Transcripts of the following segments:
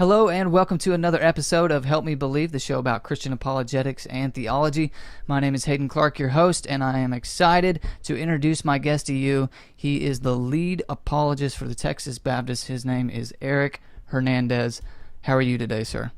Hello and welcome to another episode of Help Me Believe, the show about Christian apologetics and theology. My name is Hayden Clark, your host, and I am excited to introduce my guest to you. He is the lead apologist for the Texas Baptists. His name is Aron Hernandez. How are you today, sir?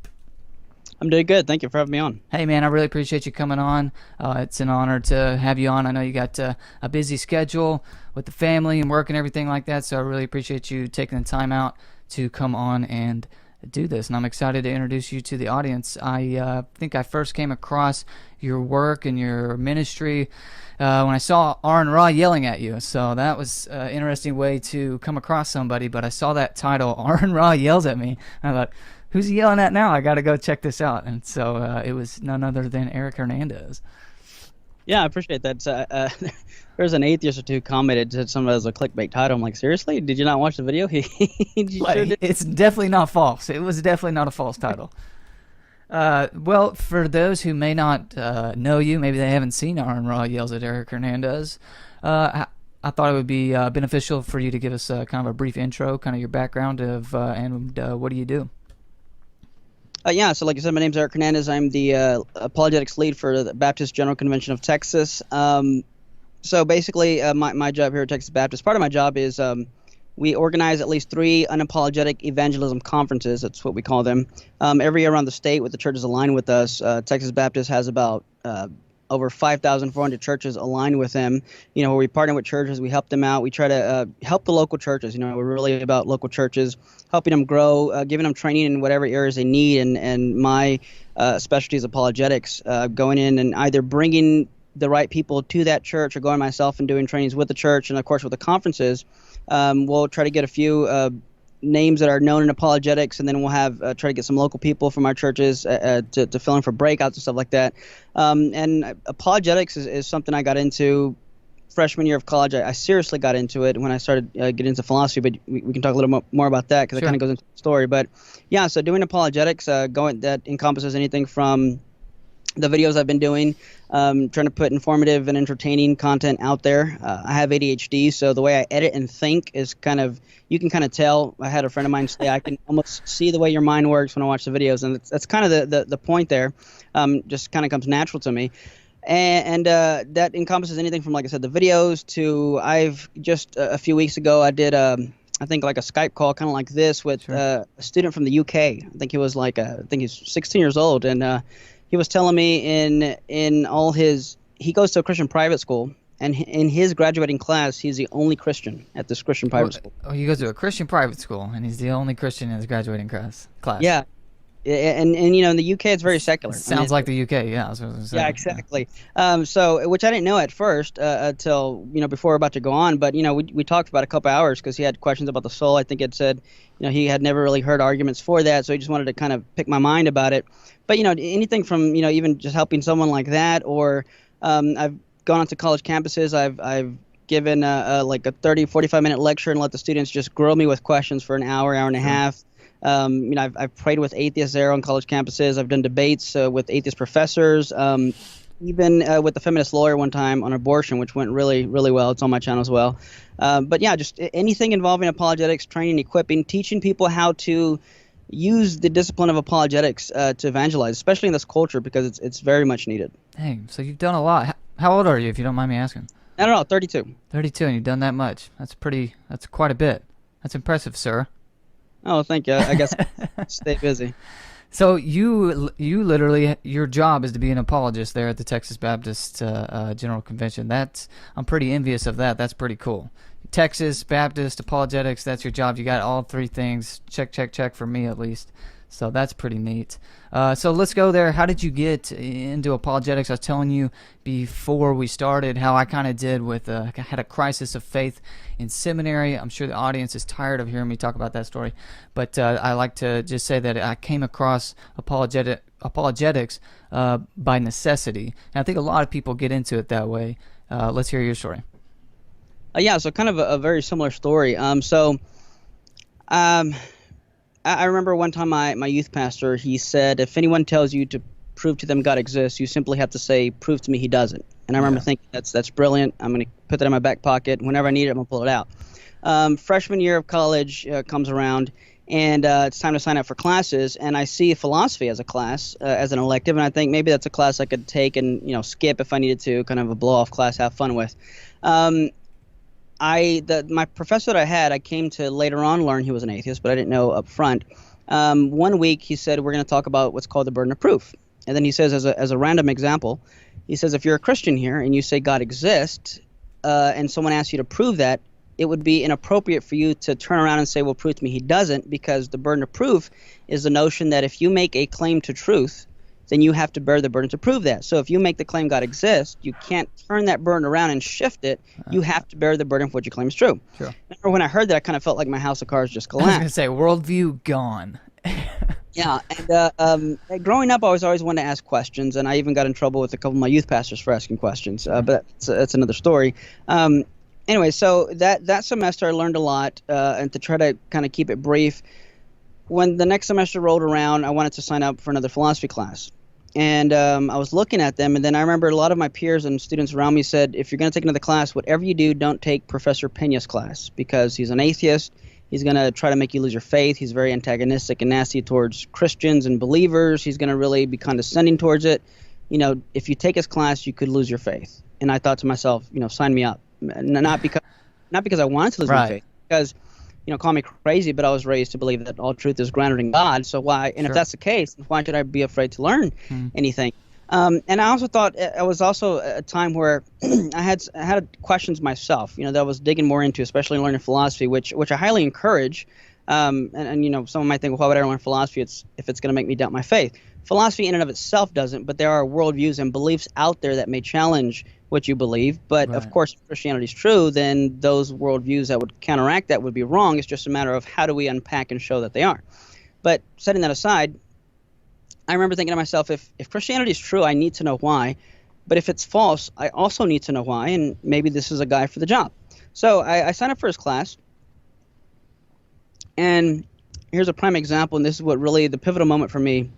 I'm doing good. Thank you for having me on. Hey, man, I really appreciate you coming on. It's an honor to have you on. I know you got a busy schedule with the family and work and everything like that, so I really appreciate you taking the time out to come on and do this, and I'm excited to introduce you to the audience. I think I first came across your work and your ministry when I saw Aron Ra yelling at you, so that was an interesting way to come across somebody. But I saw that title, Aron Ra Yells at Me, and I thought, who's he yelling at now? I got to go check this out. And so it was none other than Aron Hernandez. Yeah, I appreciate that. There's an atheist or two commented to some as a clickbait title. I'm like, seriously? Did you not watch the video? It's definitely not false. It was definitely not a false title. Well, for those who may not know you, maybe they haven't seen Aron Ra Yells at Aron Hernandez, I thought it would be beneficial for you to give us kind of a brief intro, kind of your background of and what do you do? Yeah, so like I said, my name's Aron Hernandez. I'm the apologetics lead for the Baptist General Convention of Texas. So basically, my job here at Texas Baptist, part of my job is we organize at least 3 unapologetic evangelism conferences. That's what we call them. Every year around the state with the churches aligned with us. Texas Baptist has about over 5,400 churches aligned with them. You know, where we partner with churches, we help them out. We try to help the local churches. You know, we're really about local churches, helping them grow, giving them training in whatever areas they need. And my specialty is apologetics, going in and either bringing the right people to that church or going myself and doing trainings with the church. And of course, with the conferences, we'll try to get a few names that are known in apologetics, and then we'll have try to get some local people from our churches to fill in for breakouts and stuff like that. And apologetics is something I got into freshman year of college. I seriously got into it when I started getting into philosophy, but we can talk a little more about that because it kind of goes into the story. But yeah, so doing apologetics, that encompasses anything from the videos I've been doing, trying to put informative and entertaining content out there. I have ADHD, so the way I edit and think is you can kind of tell. I had a friend of mine say I can almost see the way your mind works when I watch the videos, and that's kind of the point there. Just kind of comes natural to me. And that encompasses anything from, like I said, the videos to I've just a few weeks ago I did I think like a Skype call kind of like this with a student from the UK. I think he was I think he's 16 years old, and he was telling me he goes to a Christian private school, and in his graduating class, he's the only Christian at this Christian private school. Oh, he goes to a Christian private school, and he's the only Christian in his graduating class. Yeah. And you know, in the UK, it's very secular. Sounds like the UK, yeah. Yeah, exactly. So, which I didn't know at first until, you know, before we're about to go on. But, you know, we talked for about a couple hours because he had questions about the soul. I think it said, you know, he had never really heard arguments for that. So he just wanted to kind of pick my mind about it. But, you know, anything from, you know, even just helping someone like that, or I've gone onto college campuses. I've given like a 30, 45-minute lecture and let the students just grill me with questions for an hour and a half. You know, I've prayed with atheists there on college campuses. I've done debates with atheist professors, even with the feminist lawyer one time on abortion, which went really, really well. It's on my channel as well. But yeah, just anything involving apologetics, training, equipping, teaching people how to use the discipline of apologetics to evangelize, especially in this culture, because it's very much needed. Dang, so you've done a lot. How old are you, if you don't mind me asking? I don't know, 32. 32, and you've done that much. That's quite a bit. That's impressive, sir. Oh, thank you. I guess stay busy. So you literally, your job is to be an apologist there at the Texas Baptist General Convention. I'm pretty envious of that. That's pretty cool. Texas Baptist apologetics, that's your job. You got all 3 things. Check for me at least. So that's pretty neat. So let's go there. How did you get into apologetics? I was telling you before we started how I kind of did with I had a crisis of faith in seminary. I'm sure the audience is tired of hearing me talk about that story, but I like to just say that I came across apologetics by necessity, and I think a lot of people get into it that way. Let's hear your story. Yeah, so kind of a very similar story. I remember one time my youth pastor, he said, if anyone tells you to prove to them God exists, you simply have to say, prove to me he doesn't. And I remember thinking, that's brilliant. I'm going to put that in my back pocket. Whenever I need it, I'm going to pull it out. Freshman year of college comes around, and it's time to sign up for classes. And I see philosophy as a class, as an elective, and I think maybe that's a class I could take and skip if I needed to, kind of a blow-off class, have fun with. My professor that I had, I came to later on learn he was an atheist, but I didn't know up front. One week he said, we're going to talk about what's called the burden of proof. And then he says, as a random example, he says, if you're a Christian here and you say God exists, and someone asks you to prove that, it would be inappropriate for you to turn around and say, well, prove to me he doesn't, because the burden of proof is the notion that if you make a claim to truth, then you have to bear the burden to prove that. So if you make the claim God exists, you can't turn that burden around and shift it. You have to bear the burden for what you claim is true. Sure. Remember when I heard that, I kind of felt like my house of cards just I was going to collapsed. say, worldview gone. Yeah, and growing up, I was always one to ask questions, and I even got in trouble with a couple of my youth pastors for asking questions, but that's another story. Anyway, so that semester I learned a lot, and to try to kind of keep it brief, when the next semester rolled around, I wanted to sign up for another philosophy class. And I was looking at them, and then I remember a lot of my peers and students around me said, if you're going to take another class, whatever you do, don't take Professor Pena's class, because he's an atheist. He's going to try to make you lose your faith. He's very antagonistic and nasty towards Christians and believers. He's going to really be condescending towards it. If you take his class, you could lose your faith. And I thought to myself, sign me up. Not because I wanted to lose my faith, because call me crazy, but I was raised to believe that all truth is grounded in God. So why? And if that's the case, why should I be afraid to learn anything? And I also thought it was also a time where I had questions myself, that I was digging more into, especially learning philosophy, which I highly encourage. And someone might think, well, why would I learn philosophy? If it's going to make me doubt my faith. Philosophy in and of itself doesn't, but there are worldviews and beliefs out there that may challenge what you believe. But of course, if Christianity is true, then those worldviews that would counteract that would be wrong. It's just a matter of how do we unpack and show that they are. But setting that aside, I remember thinking to myself, if Christianity is true, I need to know why. But if it's false, I also need to know why, and maybe this is a guy for the job. So I signed up for his class, and here's a prime example, and this is what really the pivotal moment for me,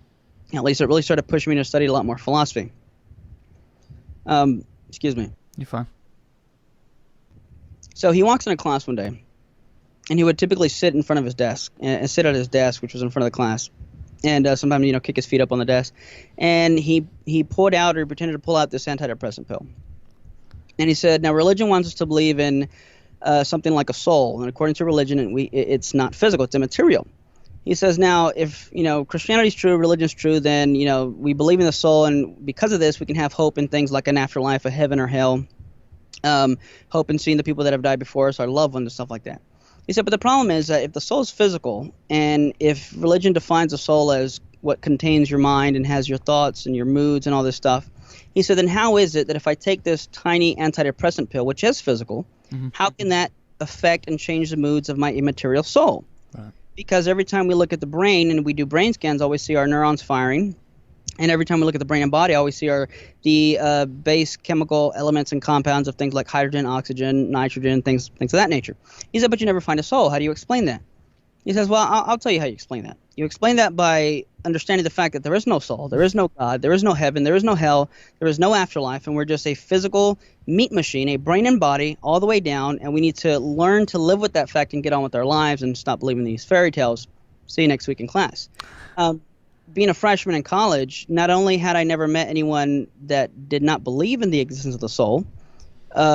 at least it really started pushing me to study a lot more philosophy. Excuse me. You're fine. So he walks into class one day, and he would typically sit in front of his desk, and sit at his desk, which was in front of the class. And sometimes, kick his feet up on the desk. And he pulled out, or pretended to pull out, this antidepressant pill. And he said, now religion wants us to believe in something like a soul. And according to religion, it's not physical, it's immaterial. He says, now, if, Christianity is true, religion is true, then, we believe in the soul. And because of this, we can have hope in things like an afterlife, a heaven or hell. Hope in seeing the people that have died before us, our loved ones, and stuff like that. He said, but the problem is that if the soul is physical, and if religion defines the soul as what contains your mind and has your thoughts and your moods and all this stuff, he said, then how is it that if I take this tiny antidepressant pill, which is physical, how can that affect and change the moods of my immaterial soul? Right. Because every time we look at the brain and we do brain scans, always see our neurons firing. And every time we look at the brain and body, I always see the base chemical elements and compounds of things like hydrogen, oxygen, nitrogen, things of that nature. He said, but you never find a soul. How do you explain that? He says, well, I'll tell you how you explain that. You explain that by understanding the fact that there is no soul, there is no God, there is no heaven, there is no hell, there is no afterlife, and we're just a physical meat machine, a brain and body, all the way down, and we need to learn to live with that fact and get on with our lives and stop believing these fairy tales. See you next week in class. Being a freshman in college, not only had I never met anyone that did not believe in the existence of the soul,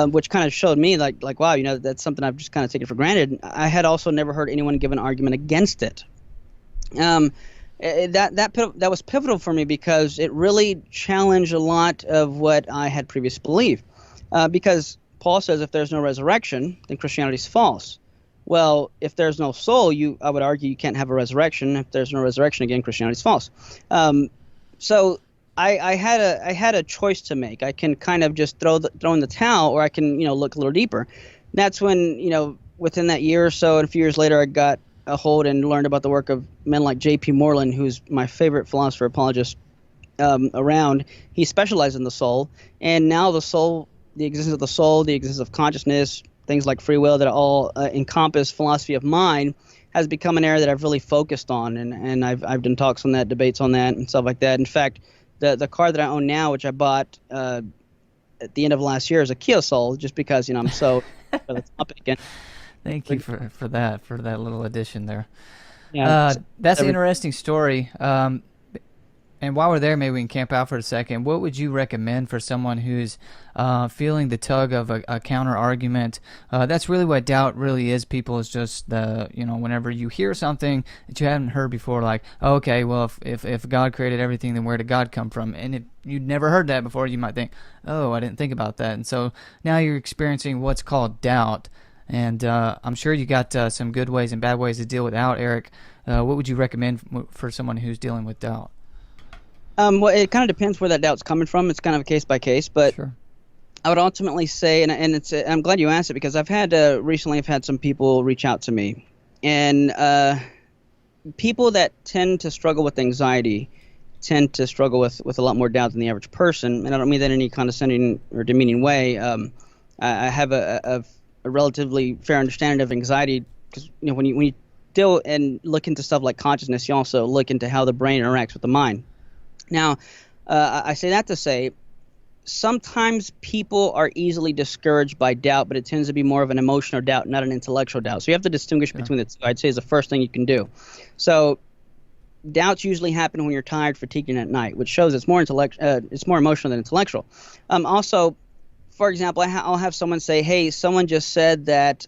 which kind of showed me like wow, that's something I've just kind of taken for granted. I had also never heard anyone give an argument against it. That was pivotal for me because it really challenged a lot of what I had previously believed. Because Paul says if there's no resurrection, then Christianity is false. Well, if there's no soul, I would argue you can't have a resurrection. If there's no resurrection, again, Christianity is false. So I had a choice to make. I can kind of just throw in the towel, or I can look a little deeper. That's when within that year or so, and a few years later, I got a hold and learned about the work of men like J.P. Moreland, who's my favorite philosopher apologist around. He specialized in the soul, and now the soul, the existence of the soul, the existence of consciousness, things like free will that all encompass philosophy of mind, has become an area that I've really focused on, and I've done talks on that, debates on that, and stuff like that. In fact, the car that I own now, which I bought at the end of last year, is a Kia Soul, just because I'm so for the topic. And thank you for that little addition there. Yeah. That's an interesting story. And while we're there, maybe we can camp out for a second. What would you recommend for someone who's feeling the tug of a counter argument? That's really what doubt really is. People is just whenever you hear something that you haven't heard before, like, oh, okay, well, if God created everything, then where did God come from? And if you'd never heard that before, you might think, oh, I didn't think about that. And so now you're experiencing what's called doubt. And I'm sure you got some good ways and bad ways to deal with doubt, Eric. What would you recommend for someone who's dealing with doubt? Well, it kind of depends where that doubt's coming from. It's kind of a case by case, but Sure. I would ultimately say, and it's I'm glad you asked it, because I've had some people reach out to me, and people that tend to struggle with anxiety tend to struggle with a lot more doubt than the average person. And I don't mean that in any condescending or demeaning way. I have a relatively fair understanding of anxiety, because when you deal and look into stuff like consciousness, you also look into how the brain interacts with the mind. Now, I say that to say, sometimes people are easily discouraged by doubt, but it tends to be more of an emotional doubt, not an intellectual doubt. So you have to distinguish between the two, I'd say, is the first thing you can do. So doubts usually happen when you're tired, fatigued, and at night, which shows it's more emotional than intellectual. Also, for example, I'll have someone say, hey, someone just said that,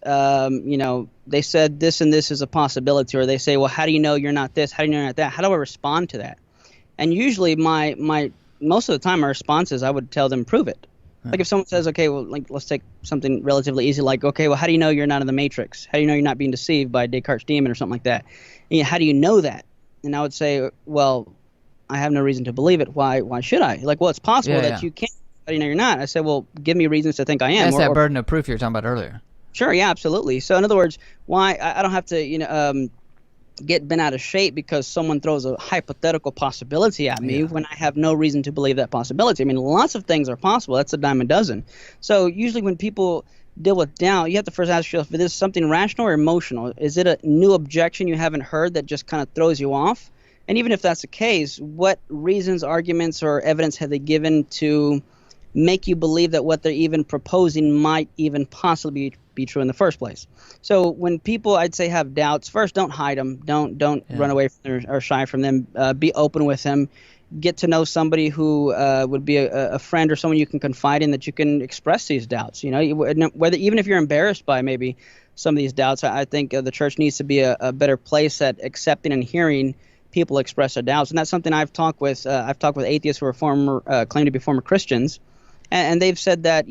they said this and this is a possibility, or they say, well, how do you know you're not this? How do you know you're not that? How do I respond to that? And usually my most of the time my response is I would tell them, prove it. Like if someone says, okay, well, like let's take something relatively easy, like, okay, well, how do you know you're not in the Matrix? How do you know you're not being deceived by Descartes' demon or something like that? And how do you know that? And I would say, well, I have no reason to believe it. Why should I? Like, well, it's possible that you can't. How do you know you're not? I said, well, give me reasons to think I am. That's that burden of proof you were talking about earlier. Sure, yeah, absolutely. So in other words, why I don't have to, get bent out of shape because someone throws a hypothetical possibility at me when I have no reason to believe that possibility. I mean, lots of things are possible. That's a dime a dozen. So usually when people deal with doubt, you have to first ask yourself, is this something rational or emotional? Is it a new objection you haven't heard that just kind of throws you off? And even if that's the case, what reasons, arguments, or evidence have they given to make you believe that what they're even proposing might even possibly be true in the first place? So when people, I'd say, have doubts, first, don't hide them. Don't run away from them or shy from them. Be open with them. Get to know somebody who would be a friend or someone you can confide in, that you can express these doubts. Whether even if you're embarrassed by maybe some of these doubts, I think the church needs to be a better place at accepting and hearing people express their doubts. And that's something I've talked with atheists who are claim to be former Christians, and they've said that,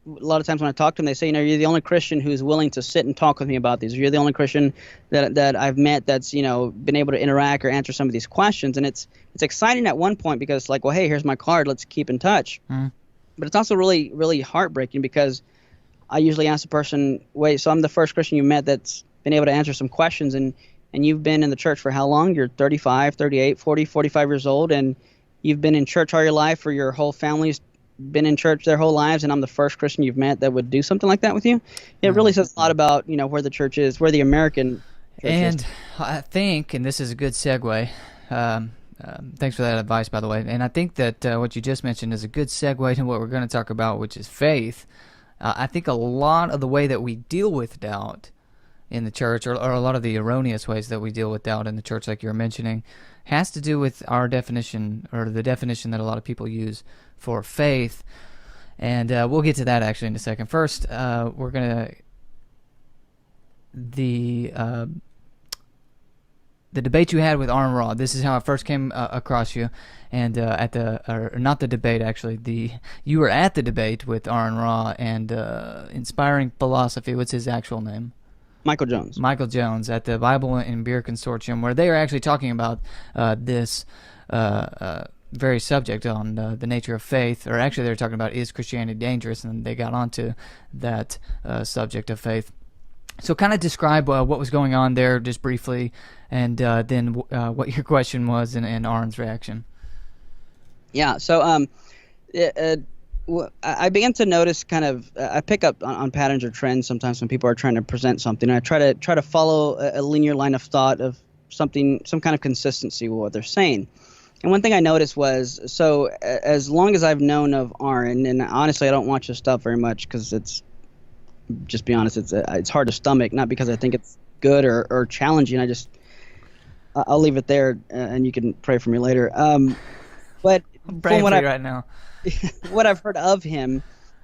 a lot of times when I talk to them, they say, you're the only Christian who's willing to sit and talk with me about these. You're the only Christian that I've met that's, been able to interact or answer some of these questions. And it's exciting at one point because it's like, well, hey, here's my card. Let's keep in touch. But it's also really, really heartbreaking because I usually ask the person, wait, so I'm the first Christian you met that's been able to answer some questions. And you've been in the church for how long? You're 35, 38, 40, 45 years old. And you've been in church all your life, or your whole family's been in church their whole lives, and I'm the first Christian you've met that would do something like that with you. It really says a lot about where the church is, where the American church is. I think, and this is a good segue, thanks for that advice, by the way, and I think that what you just mentioned is a good segue to what we're going to talk about, which is faith. I think a lot of the way that we deal with doubt in the church, or a lot of the erroneous ways that we deal with doubt in the church, like you're mentioning, has to do with our definition, or the definition that a lot of people use for faith. And we'll get to that actually in a second. First, we're going to the debate you had with Aron Ra. This is how I first came across you, and not the debate actually. You were at the debate with Aron Ra and Inspiring Philosophy. What's his actual name? Michael Jones at the Bible and Beer Consortium, where they are actually talking about this very subject on the nature of faith, or actually they were talking about, is Christianity dangerous, and they got onto that subject of faith. So kind of describe what was going on there just briefly, and then what your question was and Aron's reaction. Yeah, so I began to notice I pick up on patterns or trends sometimes when people are trying to present something. I try to follow a linear line of thought of some kind of consistency with what they're saying. And one thing I noticed was, so as long as I've known of Aron, and honestly I don't watch his stuff very much because it's, just be honest, it's hard to stomach, not because I think it's good or challenging. I'll leave it there, and you can pray for me later. But I'm praying for you right now. what I've heard of him,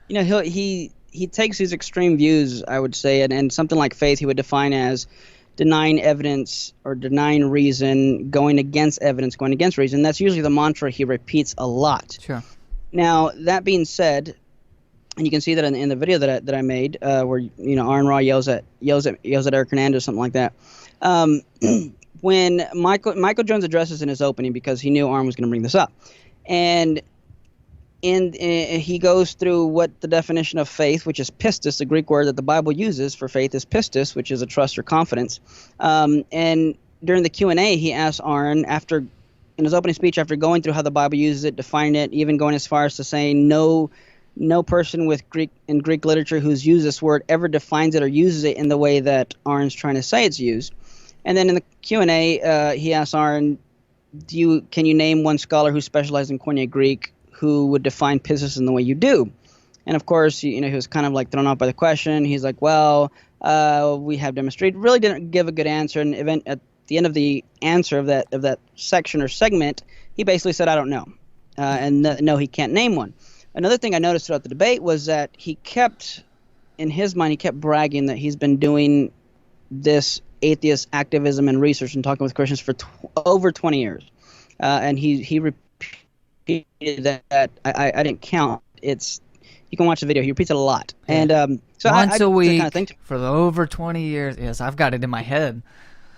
he takes these extreme views, I would say, and something like faith he would define as denying evidence or denying reason, going against evidence, going against reason. That's usually the mantra he repeats a lot. Sure. Now, that being said, and you can see that in the video that I made, where Aron Ra yells at Eric Hernandez, something like that. When Michael Jones addresses in his opening, because he knew Aron was going to bring this up, and he goes through what the definition of faith, which is pistis, the Greek word that the Bible uses for faith is pistis, which is a trust or confidence. And during the Q&A, he asked Aron, in his opening speech, after going through how the Bible uses it, defining it, even going as far as to saying no person with Greek literature who's used this word ever defines it or uses it in the way that Aron's trying to say it's used. And then in the Q&A, he asked Aron, can you name one scholar who specialized in Koine Greek who would define pistis in the way you do? And of course, he was kind of like thrown off by the question. He's like, well, we have demonstrated. Really didn't give a good answer. And at the end of the answer of that section or segment, he basically said, I don't know. And no, he can't name one. Another thing I noticed throughout the debate was that in his mind, he kept bragging that he's been doing this atheist activism and research and talking with Christians for over 20 years. And he repeated that. I didn't count. You can watch the video. He repeats it a lot. And so once a week kind of think for the over 20 years. Yes, I've got it in my head.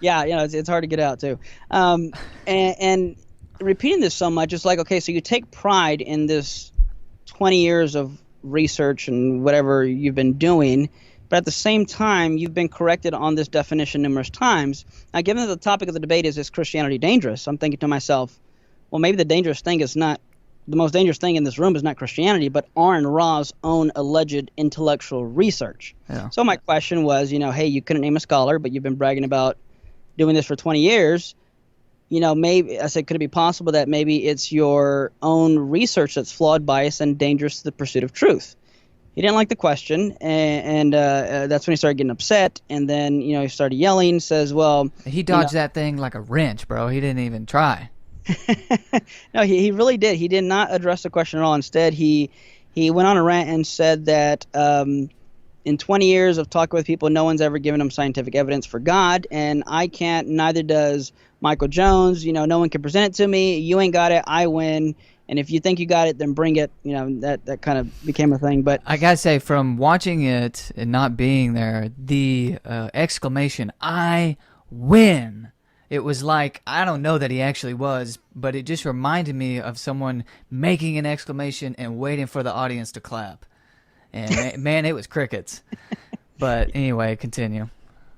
Yeah, it's hard to get out too. And repeating this so much, it's like, okay, so you take pride in this 20 years of research and whatever you've been doing, but at the same time, you've been corrected on this definition numerous times. Now, given that the topic of the debate is Christianity dangerous, I'm thinking to myself, well, maybe the most dangerous thing in this room is not Christianity, but Aron Ra's own alleged intellectual research. Yeah. So my question was, hey, you couldn't name a scholar, but you've been bragging about doing this for 20 years. Maybe I said, could it be possible that maybe it's your own research that's flawed, biased, and dangerous to the pursuit of truth? He didn't like the question, and that's when he started getting upset. And then, he started yelling, says, well... He dodged that thing like a wrench, bro. He didn't even try. No, he really did. He did not address the question at all. Instead, he went on a rant and said that in 20 years of talking with people, no one's ever given him scientific evidence for God, and I can't, neither does Michael Jones. No one can present it to me. You ain't got it, I win. And if you think you got it, then bring it. That kind of became a thing. But I gotta say, from watching it and not being there, the exclamation, I win. It was like, I don't know that he actually was, but it just reminded me of someone making an exclamation and waiting for the audience to clap. And man, it was crickets. But anyway, continue.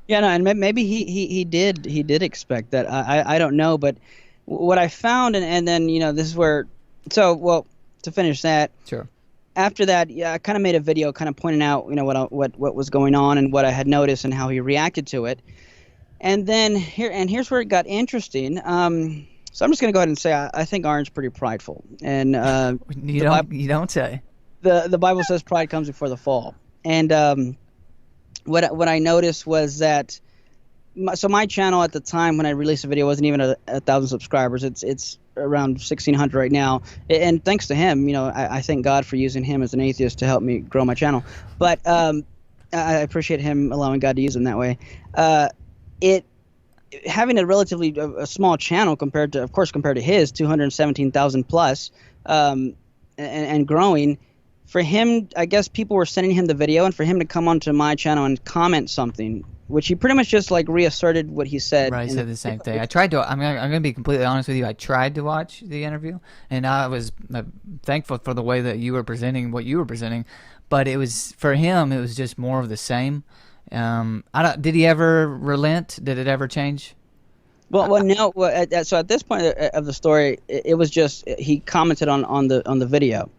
Yeah, no, and maybe he did expect that. I don't know, but what I found, and then this is where. So, well, to finish that. Sure. After that, I kind of made a video, kind of pointing out what was going on and what I had noticed and how he reacted to it. And then here's where it got interesting. So I'm just gonna go ahead and say I think Aron's pretty prideful, and you don't say. The Bible says pride comes before the fall. And what I noticed was that my channel at the time when I released the video wasn't even 1,000 subscribers. It's around 1,600 right now. And thanks to him, I thank God for using him as an atheist to help me grow my channel. But I appreciate him allowing God to use him that way. Having a relatively small channel compared to his 217,000 plus, and growing. For him, I guess people were sending him the video, and for him to come onto my channel and comment something, which he pretty much just like reasserted what he said. Right, he said the same thing. I'm going to be completely honest with you. I tried to watch the interview, and I was thankful for the way that you were presenting what you were presenting, but it was, for him, it was just more of the same. Did he ever relent? Did it ever change? Well, no. So at this point of the story, it was just he commented on the video.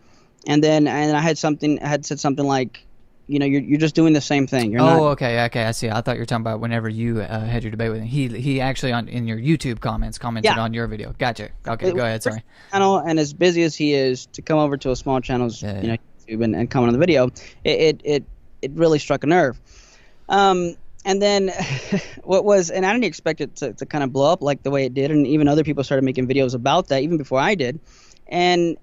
And then I had said something like, you're just doing the same thing. You're not. Okay, I see. I thought you were talking about whenever you had your debate with him. He actually in your YouTube commented on your video. Gotcha. Okay, go ahead. Sorry. Channel, and as busy as he is, to come over to a small channel's YouTube and comment on the video, it really struck a nerve. And then and I didn't expect it to kind of blow up like the way it did, and even other people started making videos about that even before I did, and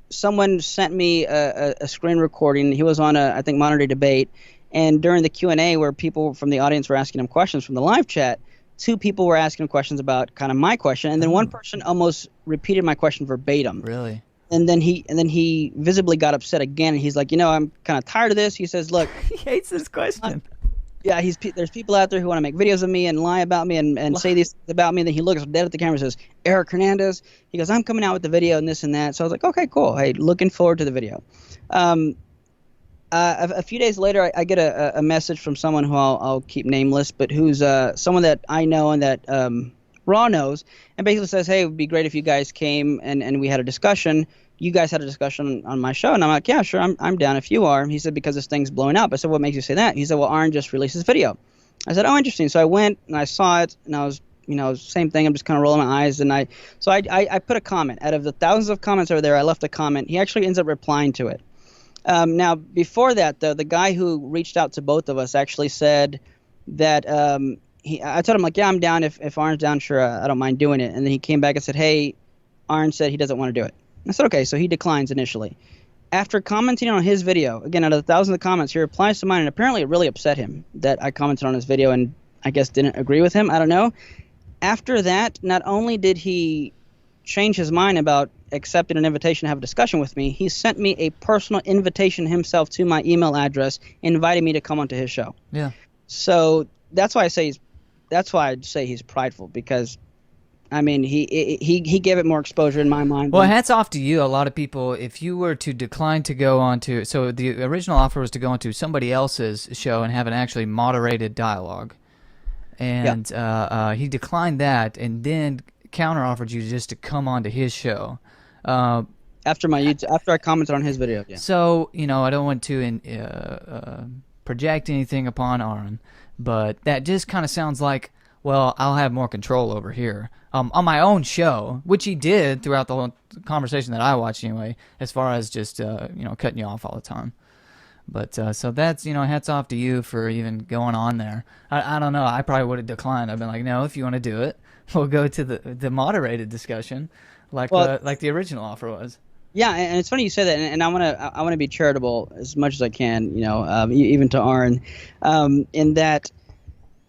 someone sent me a screen recording. He was on I think Modern Day Debate, and during the Q&A where people from the audience were asking him questions from the live chat, two people were asking him questions about kind of my question, and then one person almost repeated my question verbatim. Really? And then he visibly got upset again, and he's like, I'm kind of tired of this. He says, look, He hates this question. yeah, there's people out there who want to make videos of me and lie about me and say these things about me. And then he looks dead at the camera and says, Eric Hernandez. He goes, I'm coming out with the video and this and that. So I was like, okay, cool. Hey, looking forward to the video. A few days later, I get a message from someone who I'll keep nameless, but who's someone that I know and that Ra knows, and basically says, hey, it would be great if you guys came and we had a discussion. You guys had a discussion on my show, and I'm like, yeah, sure, I'm down if you are. He said, because this thing's blowing up. I said, what makes you say that? He said, well, Aron just released his video. I said, oh, interesting. So I went and I saw it, and I was, same thing. I'm just kind of rolling my eyes, and I put a comment. Out of the thousands of comments over there, I left a comment. He actually ends up replying to it. Now, before that, though, the guy who reached out to both of us actually said that I told him, like, yeah, I'm down. If Aron's down, sure, I don't mind doing it. And then he came back and said, hey, Aron said he doesn't want to do it. I said, okay, so he declines initially. After commenting on his video, again, out of the thousands of comments, he replies to mine, and apparently it really upset him that I commented on his video and I guess didn't agree with him. I don't know. After that, not only did he change his mind about accepting an invitation to have a discussion with me, he sent me a personal invitation himself to my email address, inviting me to come onto his show. Yeah. So that's why I say he's prideful, because I mean, he gave it more exposure in my mind. Well, hats off to you. A lot of people, if you were to decline to go on to, so the original offer was to go onto somebody else's show and have an actually moderated dialogue, and he declined that, and then counter-offered you just to come onto his show. After I commented on his video. Yeah. So, I don't want to project anything upon Aron, but that just kind of sounds like, well, I'll have more control over here. On my own show, which he did throughout the whole conversation that I watched anyway, as far as just, cutting you off all the time. But, so that's, hats off to you for even going on there. I don't know. I probably would have declined. I've been like, no, if you want to do it, we'll go to the moderated discussion like the original offer was. Yeah, and it's funny you say that, and I want to be charitable as much as I can, even to Aron, in that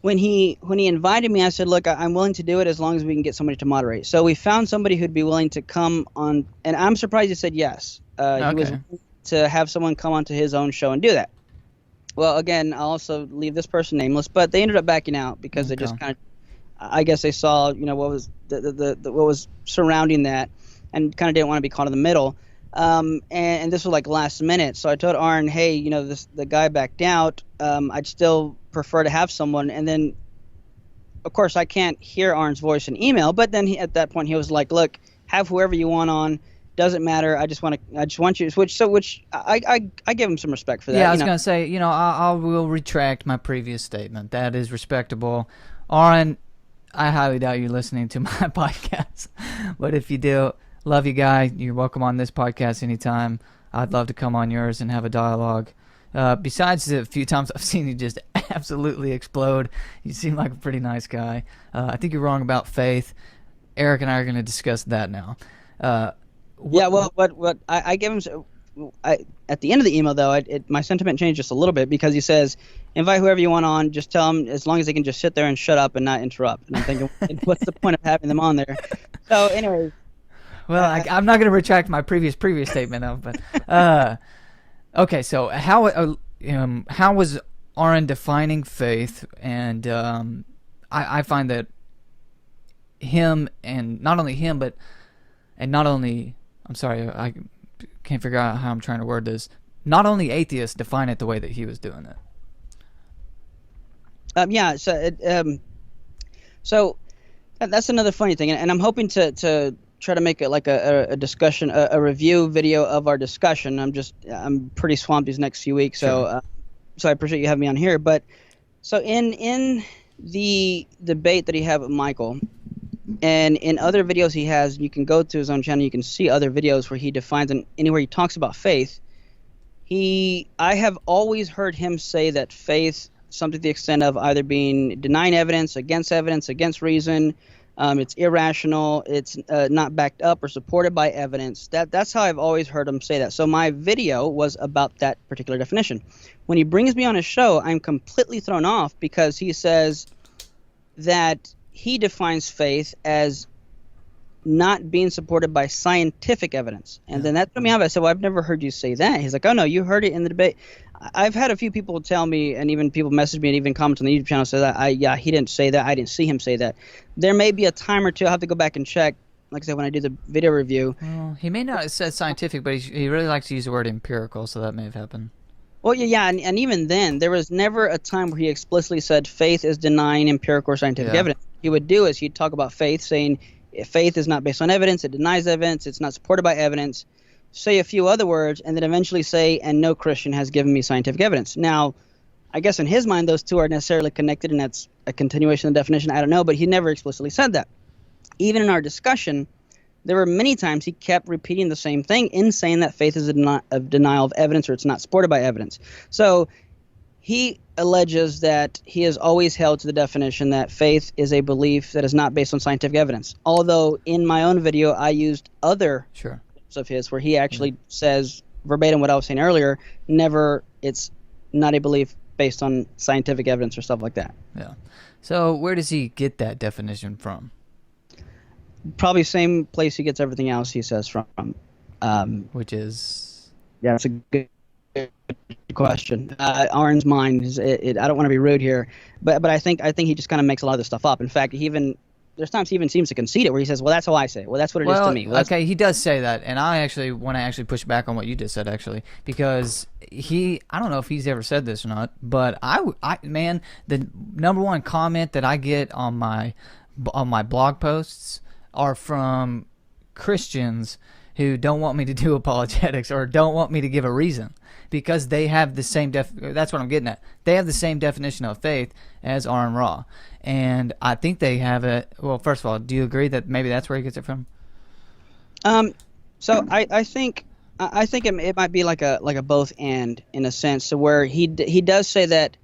when he invited me, I said, look, I'm willing to do it as long as we can get somebody to moderate. So we found somebody who'd be willing to come on, and I'm surprised he said yes. Okay. He was willing to have someone come onto his own show and do that. Well, again, I'll also leave this person nameless, but they ended up backing out because they just kind of, I guess they saw, what was what was surrounding that, and kind of didn't want to be caught in the middle. And this was like last minute. So I told Aron, hey, the guy backed out. I'd still prefer to have someone. And then, of course, I can't hear Aron's voice in email. But then at that point, he was like, look, have whoever you want on. Doesn't matter. I just want you to switch. So which I give him some respect for that. Yeah, I was going to say, I will retract my previous statement. That is respectable. Aron, I highly doubt you're listening to my podcast. But if you do, love you, guy. You're welcome on this podcast anytime. I'd love to come on yours and have a dialogue. Besides the few times I've seen you just absolutely explode, you seem like a pretty nice guy. I think you're wrong about faith. Eric and I are going to discuss that now. What I give him, at the end of the email, though, my sentiment changed just a little bit, because he says, invite whoever you want on, just tell them as long as they can just sit there and shut up and not interrupt. And I'm thinking, what's the point of having them on there? So anyway. Well, I'm not going to retract my previous statement, though. But okay, so how was Aron defining faith? And I find that him, and not only him, but I'm sorry, I can't figure out how I'm trying to word this. Not only atheists define it the way that he was doing it. So that's another funny thing, and I'm hoping to try to make it like a discussion, a review video of our discussion. I'm pretty swamped these next few weeks, so I appreciate you having me on here. But so in the debate that he had with Michael, and in other videos he has, you can go to his own channel, you can see other videos where he defines, and anywhere he talks about faith, I have always heard him say that faith something to the extent of either being denying evidence, against reason. It's irrational. It's not backed up or supported by evidence. That's how I've always heard him say that. So my video was about that particular definition. When he brings me on his show, I'm completely thrown off because he says that he defines faith as not being supported by scientific evidence. And then that threw me off. I said, well, I've never heard you say that. He's like, oh, no, you heard it in the debate. I've had a few people tell me, and even people message me and even comment on the YouTube channel, say that, he didn't say that. I didn't see him say that. There may be a time or two. I'll have to go back and check, like I said, when I do the video review. Well, he may not have said scientific, but he really likes to use the word empirical, so that may have happened. Well, yeah, and even then, there was never a time where he explicitly said faith is denying empirical or scientific evidence. What he would do is he'd talk about faith, saying faith is not based on evidence, it denies evidence, it's not supported by evidence, say a few other words, and then eventually say, and no Christian has given me scientific evidence. Now, I guess in his mind, those two are necessarily connected, and that's a continuation of the definition. I don't know, but he never explicitly said that. Even in our discussion, there were many times he kept repeating the same thing in saying that faith is a denial of evidence or it's not supported by evidence. So he alleges that he has always held to the definition that faith is a belief that is not based on scientific evidence. Although in my own video, I used other of his where he actually says verbatim what I was saying earlier, never, it's not a belief based on scientific evidence or stuff like that. Yeah. So where does he get that definition from? Probably same place he gets everything else he says from. Which is? Yeah, that's a good question. Aron's mind is I don't want to be rude here, but I think he just kind of makes a lot of this stuff up. In fact, there's times he even seems to concede it, where he says, "Well, that's how I say it. Well, that's what it is to me." Well, okay, he does say that, and I actually want to push back on what you just said, actually, because I don't know if he's ever said this or not, but man, the number one comment that I get on my blog posts are from Christians who don't want me to do apologetics or don't want me to give a reason, because they have the same that's what I'm getting at. They have the same definition of faith as Aron Ra. And I think they have it. Well, first of all, do you agree that maybe that's where he gets it from? So I think it might be like a both and, in a sense, to where he does say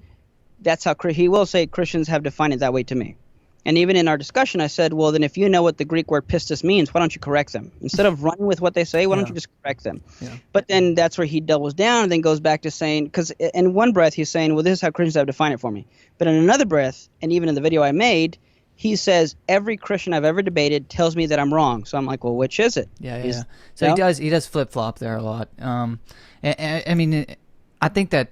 that's how he will say Christians have defined it that way to me. And even in our discussion, I said, well, then if you know what the Greek word pistis means, why don't you correct them? Instead of running with what they say, why don't you just correct them? Yeah. But then that's where he doubles down and then goes back to saying, because in one breath he's saying, well, this is how Christians have defined it for me. But in another breath, and even in the video I made, he says, every Christian I've ever debated tells me that I'm wrong. So I'm like, well, which is it? Yeah. So he does flip-flop there a lot. I mean, I think that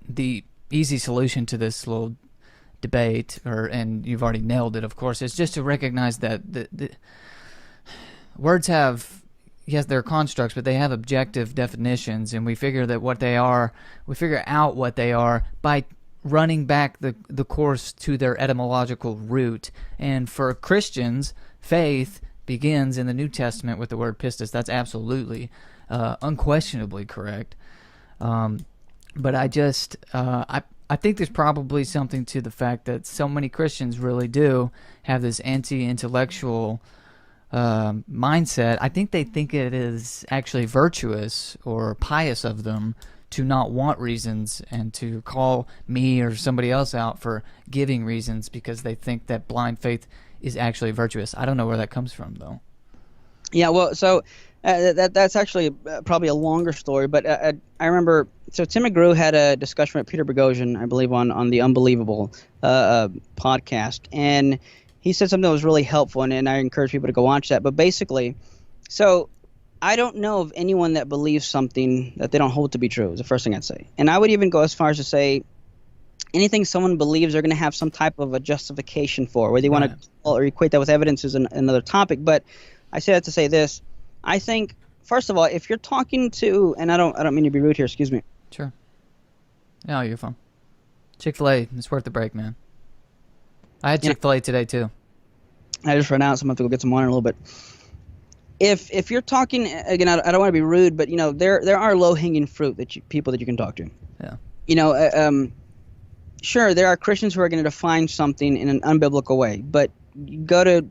the easy solution to this little debate, and you've already nailed it, of course, is just to recognize that the words have, yes, they're constructs, but they have objective definitions, and we figure out what they are by running back the course to their etymological root. And for Christians, faith begins in the New Testament with the word pistis. That's absolutely, unquestionably correct. But I think there's probably something to the fact that so many Christians really do have this anti-intellectual mindset. I think they think it is actually virtuous or pious of them to not want reasons and to call me or somebody else out for giving reasons because they think that blind faith is actually virtuous. I don't know where that comes from, though. Yeah, well, so that's actually probably a longer story, but I remember, so Tim McGrew had a discussion with Peter Boghossian, I believe, on the Unbelievable podcast, and he said something that was really helpful, and I encourage people to go watch that. But basically, so I don't know of anyone that believes something that they don't hold to be true, is the first thing I'd say. And I would even go as far as to say anything someone believes they're going to have some type of a justification for, whether you want to or equate that with evidence is another topic. But I say that to say this. I think, first of all, if you're talking to, and I don't mean to be rude here, excuse me. Sure. No, you're fine. Chick-fil-A, it's worth the break, man. I had Chick-fil-A today, too. I just ran out, so I'm going to have to go get some water in a little bit. If you're talking, again, I don't want to be rude, but, there are low-hanging fruit people that you can talk to. Yeah. Sure, there are Christians who are going to define something in an unbiblical way, but you go to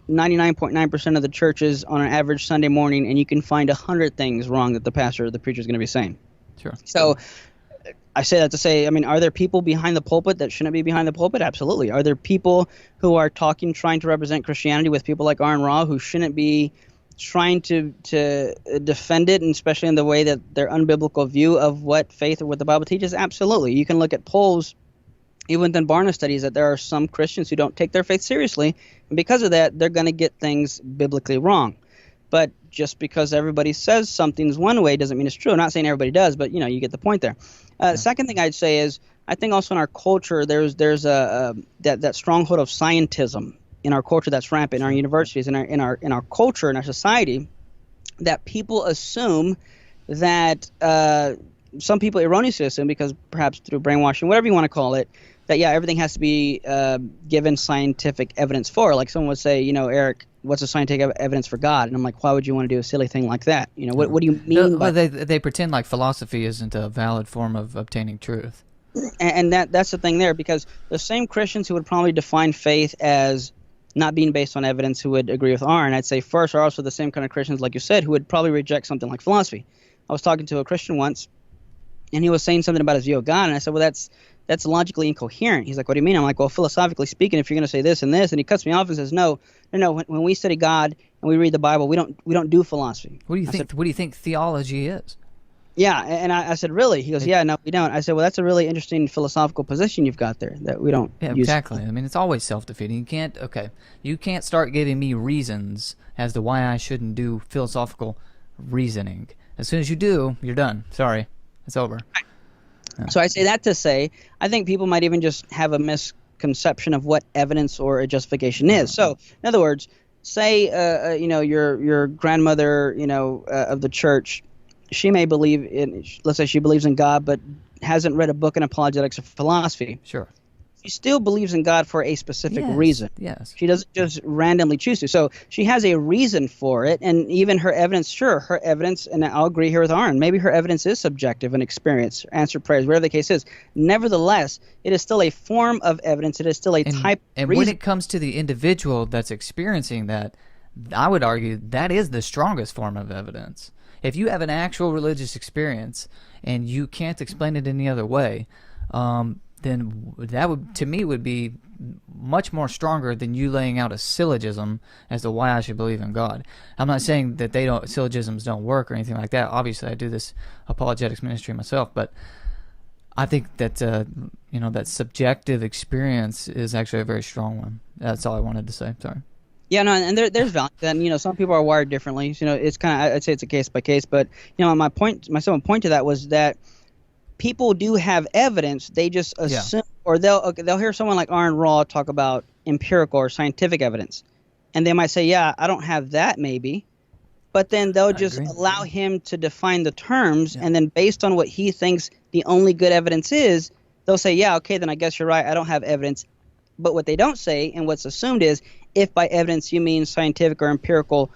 99.9% of the churches on an average Sunday morning, and you can find 100 things wrong that the pastor or the preacher is going to be saying. Sure. So I say that to say, I mean, are there people behind the pulpit that shouldn't be behind the pulpit? Absolutely. Are there people who are trying to represent Christianity with people like Aron Ra who shouldn't be trying to defend it, and especially in the way that their unbiblical view of what faith or what the Bible teaches? Absolutely. You can look at polls, even within Barna studies, that there are some Christians who don't take their faith seriously, and because of that, they're going to get things biblically wrong. But just because everybody says something's one way doesn't mean it's true. I'm not saying everybody does, but you get the point there. Second thing I'd say is, I think also in our culture there's that stronghold of scientism in our culture that's rampant in our universities, in our culture, in our society, that people assume that some people erroneously assume, because perhaps through brainwashing, whatever you want to call it, that everything has to be given scientific evidence for. Like someone would say, Eric, what's the scientific evidence for God? And I'm like, why would you want to do a silly thing like that? What do you mean by they pretend like philosophy isn't a valid form of obtaining truth. And that's the thing there, because the same Christians who would probably define faith as not being based on evidence, who would agree with Aron, I'd say first, are also the same kind of Christians, like you said, who would probably reject something like philosophy. I was talking to a Christian once, and he was saying something about his view of God, and I said, well, that's logically incoherent. He's like, what do you mean? I'm like, well, philosophically speaking, if you're going to say this and this, and he cuts me off and says, no. When we study God and we read the Bible, we don't do philosophy. What do you think theology is? Yeah, and I said, really? He goes, yeah, no, we don't. I said, well, that's a really interesting philosophical position you've got there, that we don't use. Exactly. I mean, it's always self-defeating. You can't start giving me reasons as to why I shouldn't do philosophical reasoning. As soon as you do, you're done. Sorry, it's over. So I say that to say, I think people might even just have a misconception of what evidence or a justification is. So, in other words, say, your grandmother, of the church, she may believe in, let's say she believes in God, but hasn't read a book in apologetics or philosophy. Sure. She still believes in God for a specific reason. Yes. She doesn't just randomly choose to. So she has a reason for it, and even her evidence, and I'll agree here with Aron, maybe her evidence is subjective and experience, answered prayers, whatever the case is. Nevertheless, it is still a form of evidence. It is still a type of reason. And when it comes to the individual that's experiencing that, I would argue that is the strongest form of evidence. If you have an actual religious experience and you can't explain it any other way, then that would, to me, would be much more stronger than you laying out a syllogism as to why I should believe in God. I'm not saying that syllogisms don't work or anything like that. Obviously, I do this apologetics ministry myself, but I think that that subjective experience is actually a very strong one. That's all I wanted to say. Sorry. Yeah, no, and there's value. And some people are wired differently. It's kind of, I'd say it's a case by case. But my second point to that was that people do have evidence. They just assume, or they'll hear someone like Aron Ra talk about empirical or scientific evidence, and they might say, "Yeah, I don't have that, maybe," but then they'll just allow him to define the terms, and then based on what he thinks the only good evidence is, they'll say, "Yeah, okay, then I guess you're right. I don't have evidence." But what they don't say, and what's assumed, is if by evidence you mean scientific or empirical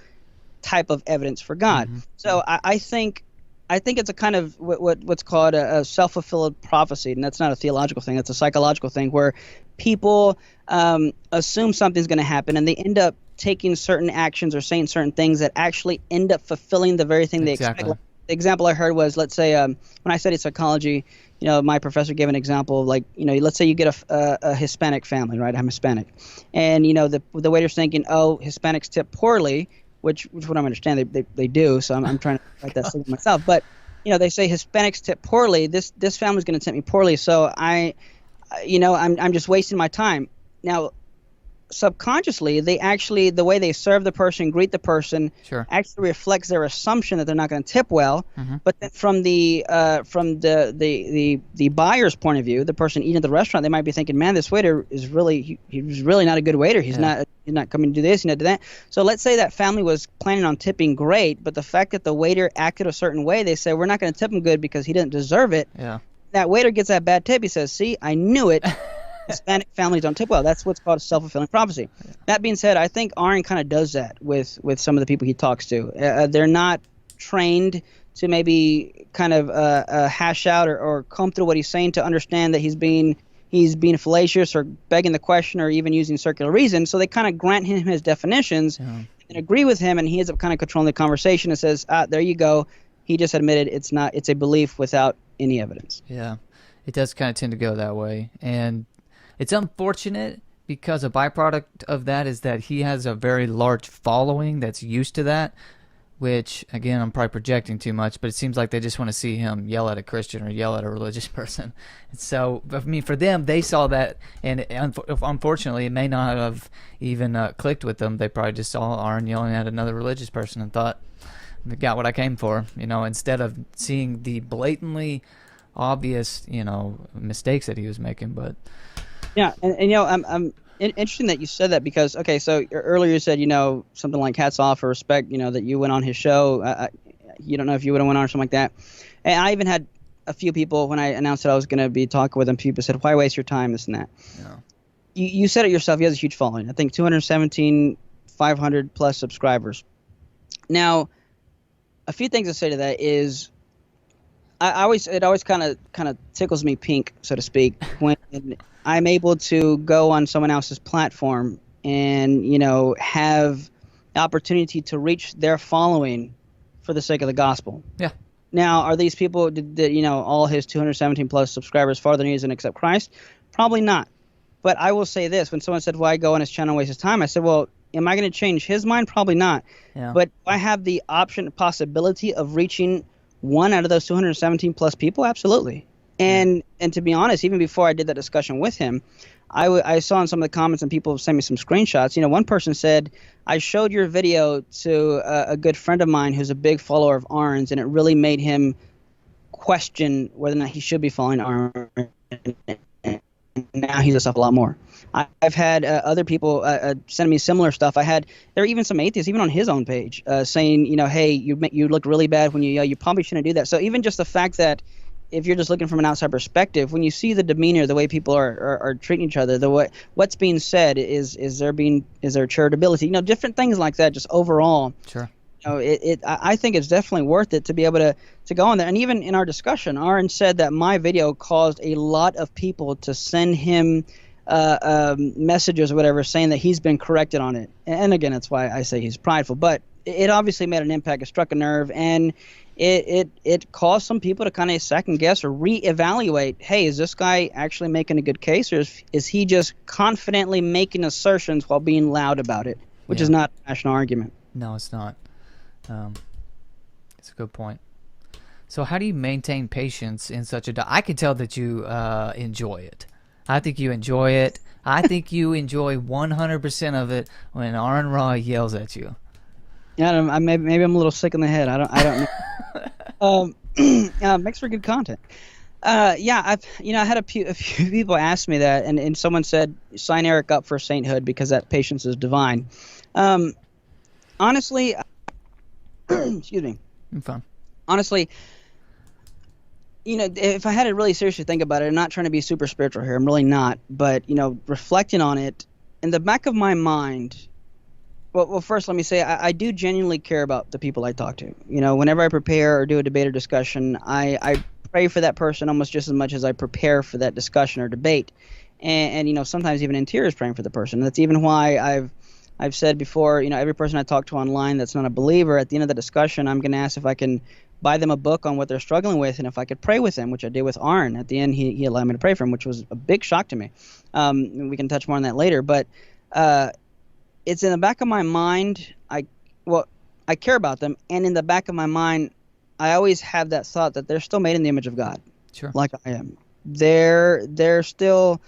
type of evidence for God. Mm-hmm. So I think it's a kind of what's called a self-fulfilling prophecy, and that's not a theological thing. That's a psychological thing where people assume something's going to happen, and they end up taking certain actions or saying certain things that actually end up fulfilling the very thing they expect. Like, the example I heard was, let's say, when I studied psychology, my professor gave an example of, like, let's say you get a Hispanic family, right? I'm Hispanic, and the waiter's thinking, oh, Hispanics tip poorly. Which what I understand they do, so I'm trying to write that statement myself. But they say Hispanics tip poorly. This family's going to tip me poorly, so I'm just wasting my time. Now, subconsciously, the way they serve the person, greet the person, actually reflects their assumption that they're not going to tip well. Mm-hmm. But then from the buyer's point of view, the person eating at the restaurant, they might be thinking, man, this waiter is he's really not a good waiter. He's not coming to do this, do that. So let's say that family was planning on tipping great, but the fact that the waiter acted a certain way, they say, we're not going to tip him good because he didn't deserve it. Yeah. That waiter gets that bad tip. He says, see, I knew it. Hispanic families don't tip well. That's what's called a self-fulfilling prophecy. Yeah. That being said, I think Aron kind of does that with some of the people he talks to. They're not trained to maybe kind of hash out or comb through what he's saying to understand that he's being fallacious or begging the question or even using circular reason. So they kind of grant him his definitions and agree with him, and he ends up kind of controlling the conversation and says, there you go. He just admitted it's a belief without any evidence. Yeah. It does kind of tend to go that way, and it's unfortunate because a byproduct of that is that he has a very large following that's used to that, which, again, I'm probably projecting too much, but it seems like they just want to see him yell at a Christian or yell at a religious person. And so, I mean, for them, they saw that, and unfortunately, it may not have even clicked with them. They probably just saw Aaron yelling at another religious person and thought, I got what I came for, instead of seeing the blatantly obvious, mistakes that he was making. But yeah, and I'm interesting that you said that because, okay, so earlier you said, something like hats off or respect, that you went on his show. You don't know if you would have went on or something like that. And I even had a few people, when I announced that I was going to be talking with him, people said, why waste your time, this and that. Yeah. You said it yourself. He has a huge following. I think 217, 500 plus subscribers. Now, a few things to say to that is, it always kind of tickles me pink, so to speak, when I'm able to go on someone else's platform and have the opportunity to reach their following for the sake of the gospel. Yeah. Now, are these people did all his 217 plus subscribers farther than he is and accept Christ? Probably not. But I will say this: when someone said, "Why go on his channel and waste his time?" I said, "Well, am I going to change his mind? Probably not. Yeah. But I have the option, possibility of reaching one out of those 217 plus people, absolutely. And to be honest, even before I did that discussion with him, I saw in some of the comments and people sent me some screenshots. One person said, I showed your video to a good friend of mine who's a big follower of Aron's, and it really made him question whether or not he should be following Aron. Now he does stuff a lot more. I've had other people send me similar stuff. There are even some atheists, even on his own page, saying, hey, you look really bad when you yell. You probably shouldn't do that. So even just the fact that if you're just looking from an outside perspective, when you see the demeanor, the way people are treating each other, what's being said, is there charitability, different things like that. Just overall, sure. I think it's definitely worth it to be able to go on there. And even in our discussion, Aron said that my video caused a lot of people to send him messages or whatever saying that he's been corrected on it. And again, that's why I say he's prideful. But it obviously made an impact. It struck a nerve, and it caused some people to kind of second guess or reevaluate. Hey, is this guy actually making a good case, or is he just confidently making assertions while being loud about it, which is not a rational argument. No, it's not. It's a good point. So how do you maintain patience in such a... I can tell that you enjoy it. I think you enjoy it. I think you enjoy 100% of it when Aron Ra yells at you. Yeah, maybe I'm a little sick in the head. I don't know. Makes for good content. I had a few people ask me that, and someone said, sign Eric up for sainthood because that patience is divine. Honestly, excuse me. I'm fine. Honestly, if I had to really seriously think about it, I'm not trying to be super spiritual here. I'm really not. But, reflecting on it, in the back of my mind, well, first let me say I do genuinely care about the people I talk to. Whenever I prepare or do a debate or discussion, I pray for that person almost just as much as I prepare for that discussion or debate. And sometimes even in tears praying for the person. That's even why I've said before, every person I talk to online that's not a believer, at the end of the discussion, I'm going to ask if I can buy them a book on what they're struggling with, and if I could pray with them, which I did with Aron. At the end, he allowed me to pray for him, which was a big shock to me. We can touch more on that later, but it's in the back of my mind. I care about them, and in the back of my mind, I always have that thought that they're still made in the image of God, sure, like I am. They're still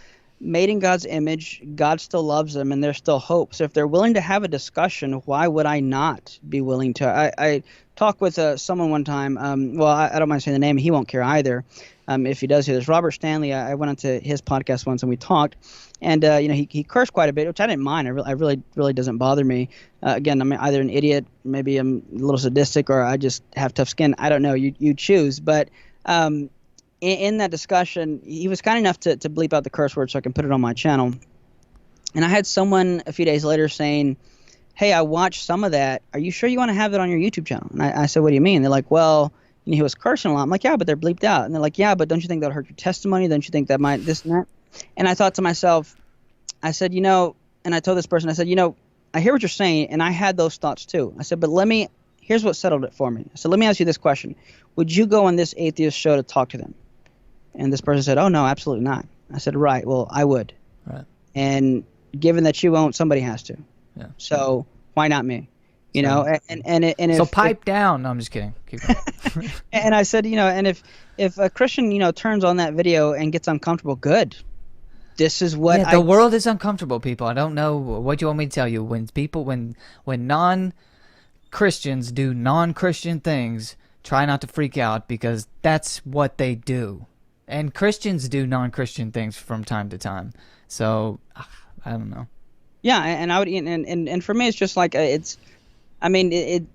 made in God's image. God still loves them, and there's still hope. So if they're willing to have a discussion, why would I not be willing to? I talked with someone one time. I don't mind saying the name. He won't care either. If he does hear this, Robert Stanley. I went onto his podcast once and we talked, and he cursed quite a bit, which I didn't mind. I really doesn't bother me. Again, I'm either an idiot, maybe I'm a little sadistic, or I just have tough skin. I don't know. You choose. But in that discussion, he was kind enough to bleep out the curse word so I can put it on my channel. And I had someone a few days later saying, hey, I watched some of that. Are you sure you want to have it on your YouTube channel? And I said, what do you mean? They're like, well, he was cursing a lot. I'm like, yeah, but they're bleeped out. And they're like, yeah, but don't you think that'll hurt your testimony? Don't you think that might this and that? And I thought to myself, I said, and I told this person, I said, I hear what you're saying, and I had those thoughts too. I said, but here's what settled it for me. I said, let me ask you this question. Would you go on this atheist show to talk to them? And this person said, oh, no, absolutely not. I said, right, well, I would. Right. And given that you won't, somebody has to. Yeah. So why not me? You So- know, and So if pipe down. No, I'm just kidding. Keep going. and I said, you know, and if a Christian, you know, turns on that video and gets uncomfortable, good. This is what Yeah, the world is uncomfortable, people. I don't know what you want me to tell you. When non-Christians do non-Christian things, try not to freak out, because that's what they do. And Christians do non-Christian things from time to time. So, I don't know. Yeah, and I would, and for me, it's just like it's. I mean, it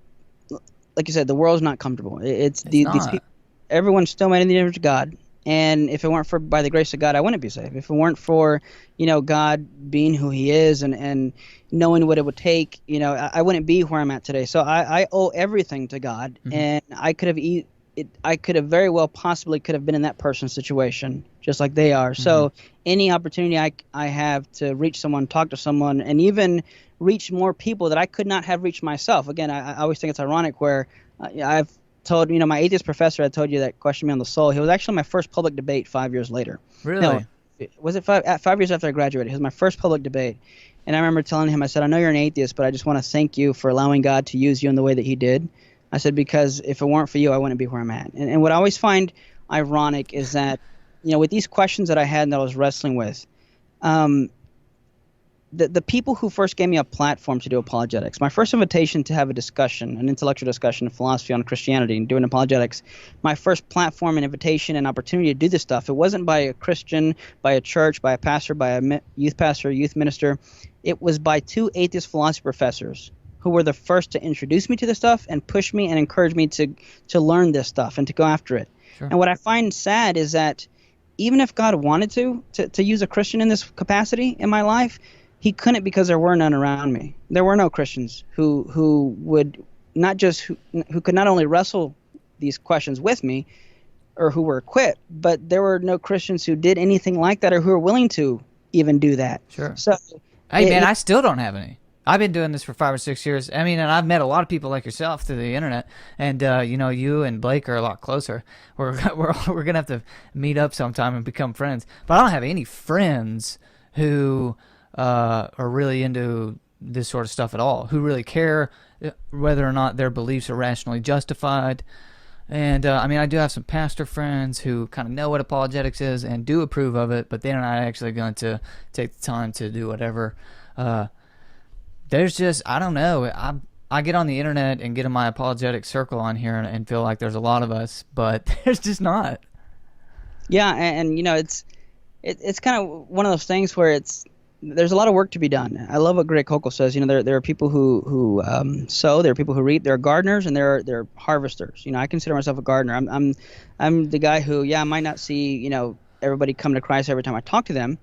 like you said, the world's not comfortable. It's these not. people. Everyone's still made in the image of God, and if it weren't for by the grace of God, I wouldn't be saved. If it weren't for, you know, God being who He is and knowing what it would take, you know, I wouldn't be where I'm at today. So I owe everything to God, and I could have very well possibly could have been in that person's situation just like they are. So any opportunity I have to reach someone, talk to someone, and even reach more people that I could not have reached myself. Again, I always think it's ironic where I've told, you know, my atheist professor, I told you, that questioned me on the soul. He was actually my first public debate 5 years later. Really? No, was it 5 years after I graduated? It was my first public debate. And I remember telling him, I said, I know you're an atheist, but I just want to thank you for allowing God to use you in the way that He did. I said, because if it weren't for you, I wouldn't be where I'm at. And what I always find ironic is that, you know, with these questions that I had and that I was wrestling with, the people who first gave me a platform to do apologetics, my first invitation to have a discussion, an intellectual discussion of philosophy on Christianity and doing apologetics, my first platform and invitation and opportunity to do this stuff, it wasn't by a Christian, by a church, by a pastor, by a youth pastor, youth minister. It was by two atheist philosophy professors who were the first to introduce me to this stuff and push me and encourage me to learn this stuff and to go after it. Sure. And what I find sad is that even if God wanted to use a Christian in this capacity in my life, He couldn't, because there were none around me. There were no Christians who would not just who could not only wrestle these questions with me, or who were equipped, but there were no Christians who did anything like that or who were willing to even do that. Sure. So, Hey, man, I still don't have any. I've been doing this for 5 or 6 years. I mean, and I've met a lot of people like yourself through the internet. And, you know, you and Blake are a lot closer. We're going to have to meet up sometime and become friends. But I don't have any friends who are really into this sort of stuff at all, who really care whether or not their beliefs are rationally justified. And, I mean, I do have some pastor friends who kind of know what apologetics is and do approve of it, but they're not actually going to take the time to do whatever. There's just, I don't know. I get on the internet and get in my apologetic circle on here and feel like there's a lot of us, but there's just not. Yeah, and you know, it's kind of one of those things where there's a lot of work to be done. I love what Greg Kokel says. You know, there are people who sow, there are people who reap, there are gardeners, and there are harvesters. You know, I consider myself a gardener. I'm the guy who, I might not see, you know, everybody come to Christ every time I talk to them,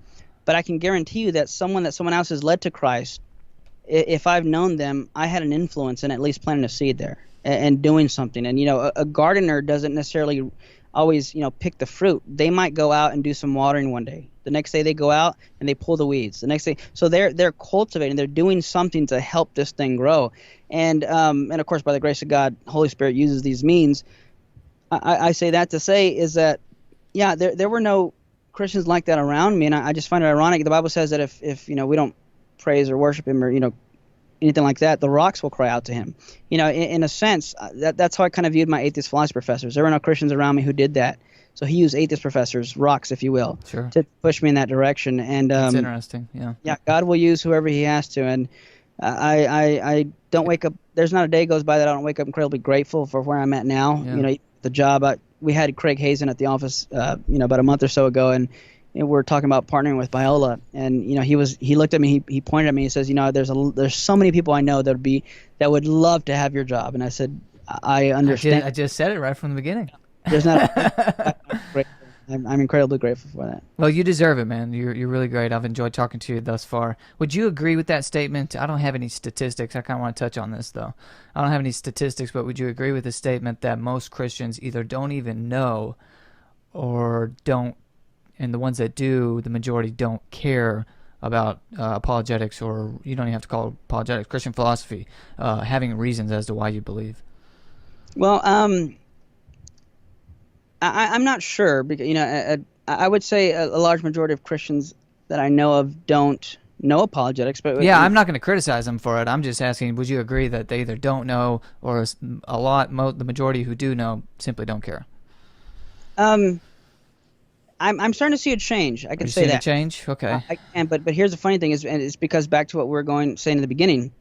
but I can guarantee you that someone else has led to Christ, if I've known them, I had an influence in at least planting a seed there and doing something. And, you know, a gardener doesn't necessarily always, you know, pick the fruit. They might go out and do some watering one day. The next day they go out and they pull the weeds. The next day, so they're cultivating, they're doing something to help this thing grow. And of course, by the grace of God, Holy Spirit uses these means. I say that to say is that, there were no Christians like that around me, and I just find it ironic. The Bible says that if you know, we don't praise or worship Him, or, you know, anything like that, the rocks will cry out to Him. You know, in a sense, that's how I kind of viewed my atheist philosophy professors. There were no Christians around me who did that. So He used atheist professors, rocks, if you will, Sure, to push me in that direction. And that's interesting. Yeah. Yeah, God will use whoever He has to. And I don't wake up. There's not a day goes by that I don't wake up incredibly grateful for where I'm at now. Yeah. You know, the job. We had Craig Hazen at the office, you know, about a month or so ago, and we're talking about partnering with Biola. And you know, he looked at me, he pointed at me, he says, you know, there's so many people I know that would love to have your job. And I said, I understand. I just said it right from the beginning. There's not. I'm incredibly grateful for that. Well, you deserve it, man. You're really great. I've enjoyed talking to you thus far. Would you agree with that statement? I don't have any statistics. I kind of want to touch on this, though. I don't have any statistics, but would you agree with the statement that most Christians either don't even know or don't, and the ones that do, the majority don't care about apologetics, or you don't even have to call it apologetics, Christian philosophy, having reasons as to why you believe? Well, I'm not sure because I would say a large majority of Christians that I know of don't know apologetics, but Yeah, I'm not going to criticize them for it. I'm just asking, would you agree that they either don't know or the majority who do know simply don't care? um, I'm starting to see a change. I Are can you say seeing a that. change? Okay. I can, but here's the funny thing is, and it's because back to what we were saying in the beginning.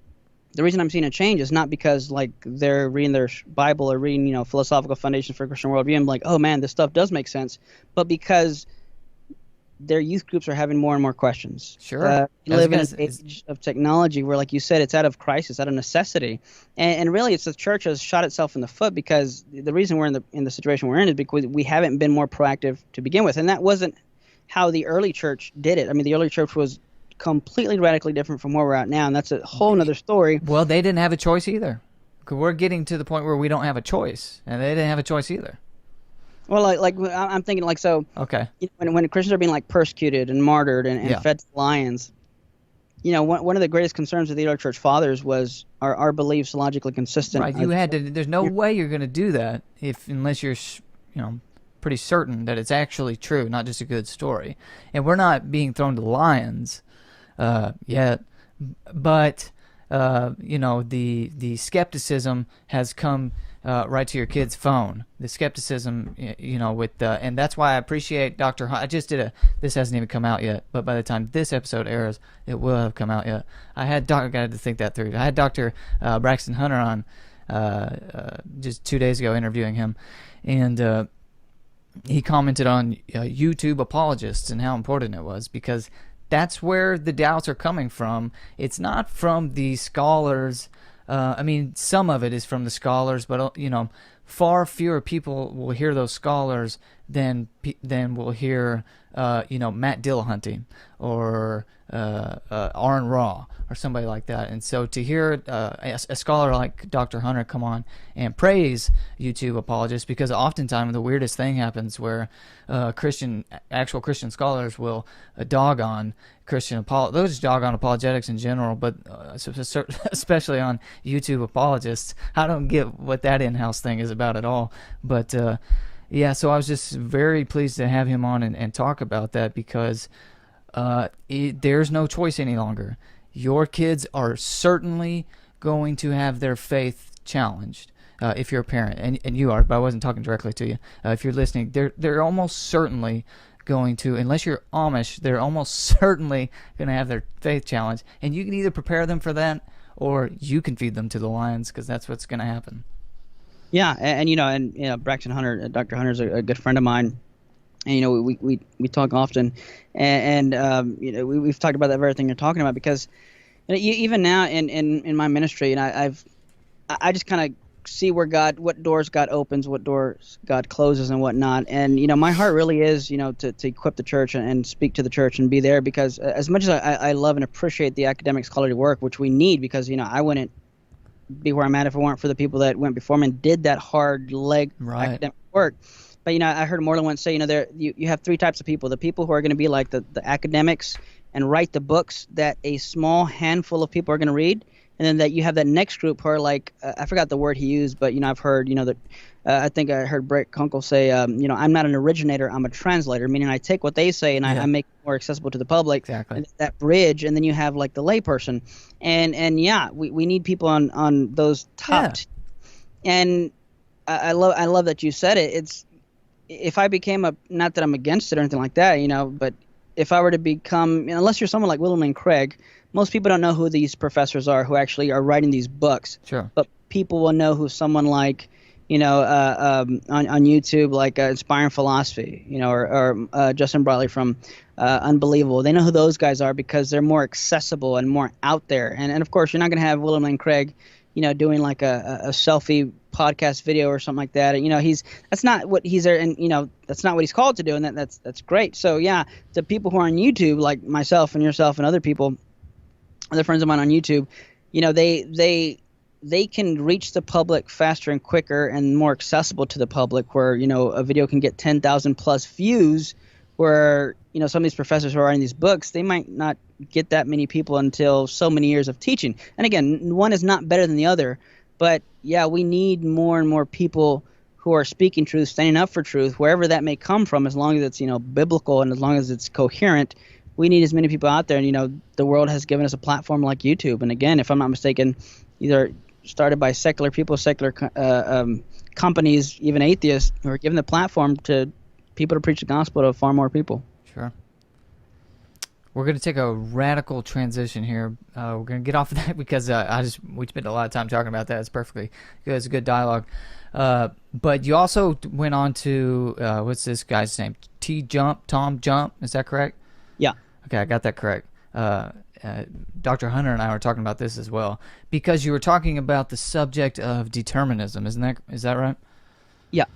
The reason I'm seeing a change is not because like they're reading their Bible or reading philosophical foundations for Christian worldview. I'm like, oh man, this stuff does make sense, but because their youth groups are having more and more questions. Sure. We I was live in gonna an s- age of technology where, like you said, it's out of crisis, out of necessity, and really, it's the church has shot itself in the foot because the reason we're in the situation we're in is because we haven't been more proactive to begin with, and that wasn't how the early church did it. I mean, the early church was completely radically different from where we're at now, and that's a whole nother story. Well, they didn't have a choice either. 'Cause we're getting to the point where we don't have a choice, and they didn't have a choice either. Well, I'm thinking like so Okay. when Christians are being like persecuted and martyred and Yeah. fed to lions, one of the greatest concerns of the early church fathers was our beliefs logically consistent? Right. You had to. There's no way you're going to do that unless you're, pretty certain that it's actually true, not just a good story. And we're not being thrown to the lions yet, but the skepticism has come right to your kid's phone. The skepticism, and that's why I appreciate Dr. This hasn't even come out yet, but by the time this episode airs, it will have come out yet. I got to think that through. I had Dr. Braxton Hunter on just 2 days ago, interviewing him, and he commented on YouTube apologists and how important it was, because that's where the doubts are coming from. It's not from the scholars. I mean, some of it is from the scholars, but far fewer people will hear those scholars than will hear Matt Dillahunty or Aron Ra or somebody like that. And so to hear a scholar like Dr. Hunter come on and praise YouTube apologists, because oftentimes the weirdest thing happens where actual Christian scholars will dog on they'll just dog on apologetics in general, but especially on YouTube apologists. I don't get what that in-house thing is about at all. But yeah, so I was just very pleased to have him on and talk about that, because there's no choice any longer. Your kids are certainly going to have their faith challenged. If you're a parent, and you are, but I wasn't talking directly to you. If you're listening, they're almost certainly going to, unless you're Amish, they're almost certainly going to have their faith challenged. And you can either prepare them for that, or you can feed them to the lions, because that's what's going to happen. Yeah, and Braxton Hunter, Dr. Hunter's a good friend of mine, and we talk often, and we've talked about that very thing you're talking about, because even now in my ministry, and I just kind of see what doors God opens, what doors God closes, and whatnot. And my heart really is to equip the church and speak to the church and be there, because as much as I love and appreciate the academic scholarly work, which we need, because I wouldn't be where I'm at if it weren't for the people that went before me and did that hard leg academic work. But I heard Moreland once say, you have three types of people: the people who are going to be like the academics and write the books that a small handful of people are going to read. And then that you have that next group who are like, I forgot the word he used, but I've heard that I think I heard Brett Kunkel say, I'm not an originator, I'm a translator, meaning I take what they say and I make it more accessible to the public. Exactly. That bridge, and then you have like the layperson, and yeah, we need people on those top. Yeah. And I love that you said it. It's, if I became not that I'm against it or anything like that, but if I were to become, unless you're someone like William Lane Craig, most people don't know who these professors are who actually are writing these books. Sure. But people will know who someone like, on YouTube, like Inspiring Philosophy, or Justin Bradley from Unbelievable. They know who those guys are because they're more accessible and more out there. And of course, you're not going to have William Lane Craig, doing like a selfie podcast video or something like that. And, that's not what he's there, and that's not what he's called to do, and that's great. So yeah, the people who are on YouTube, like myself and yourself and other people, other friends of mine on YouTube, they can reach the public faster and quicker and more accessible to the public, where a video can get 10,000 plus views, where some of these professors who are writing these books, they might not get that many people until so many years of teaching. And again, one is not better than the other, but yeah, we need more and more people who who are speaking truth, standing up for truth, wherever that may come from, as long as it's, biblical and as long as it's coherent. We need as many people out there. And, the world has given us a platform like YouTube. And again, if I'm not mistaken, either started by secular people, secular companies, even atheists, who are given the platform to people to preach the gospel to far more people. Sure. We're going to take a radical transition here. We're going to get off of that because we spent a lot of time talking about that. It's perfectly good. It's a good dialogue. But you also went on to, what's this guy's name? Tom Jump. Is that correct? Yeah. Okay, I got that correct. Dr. Hunter and I were talking about this as well because you were talking about the subject of determinism. Is that right? Yeah.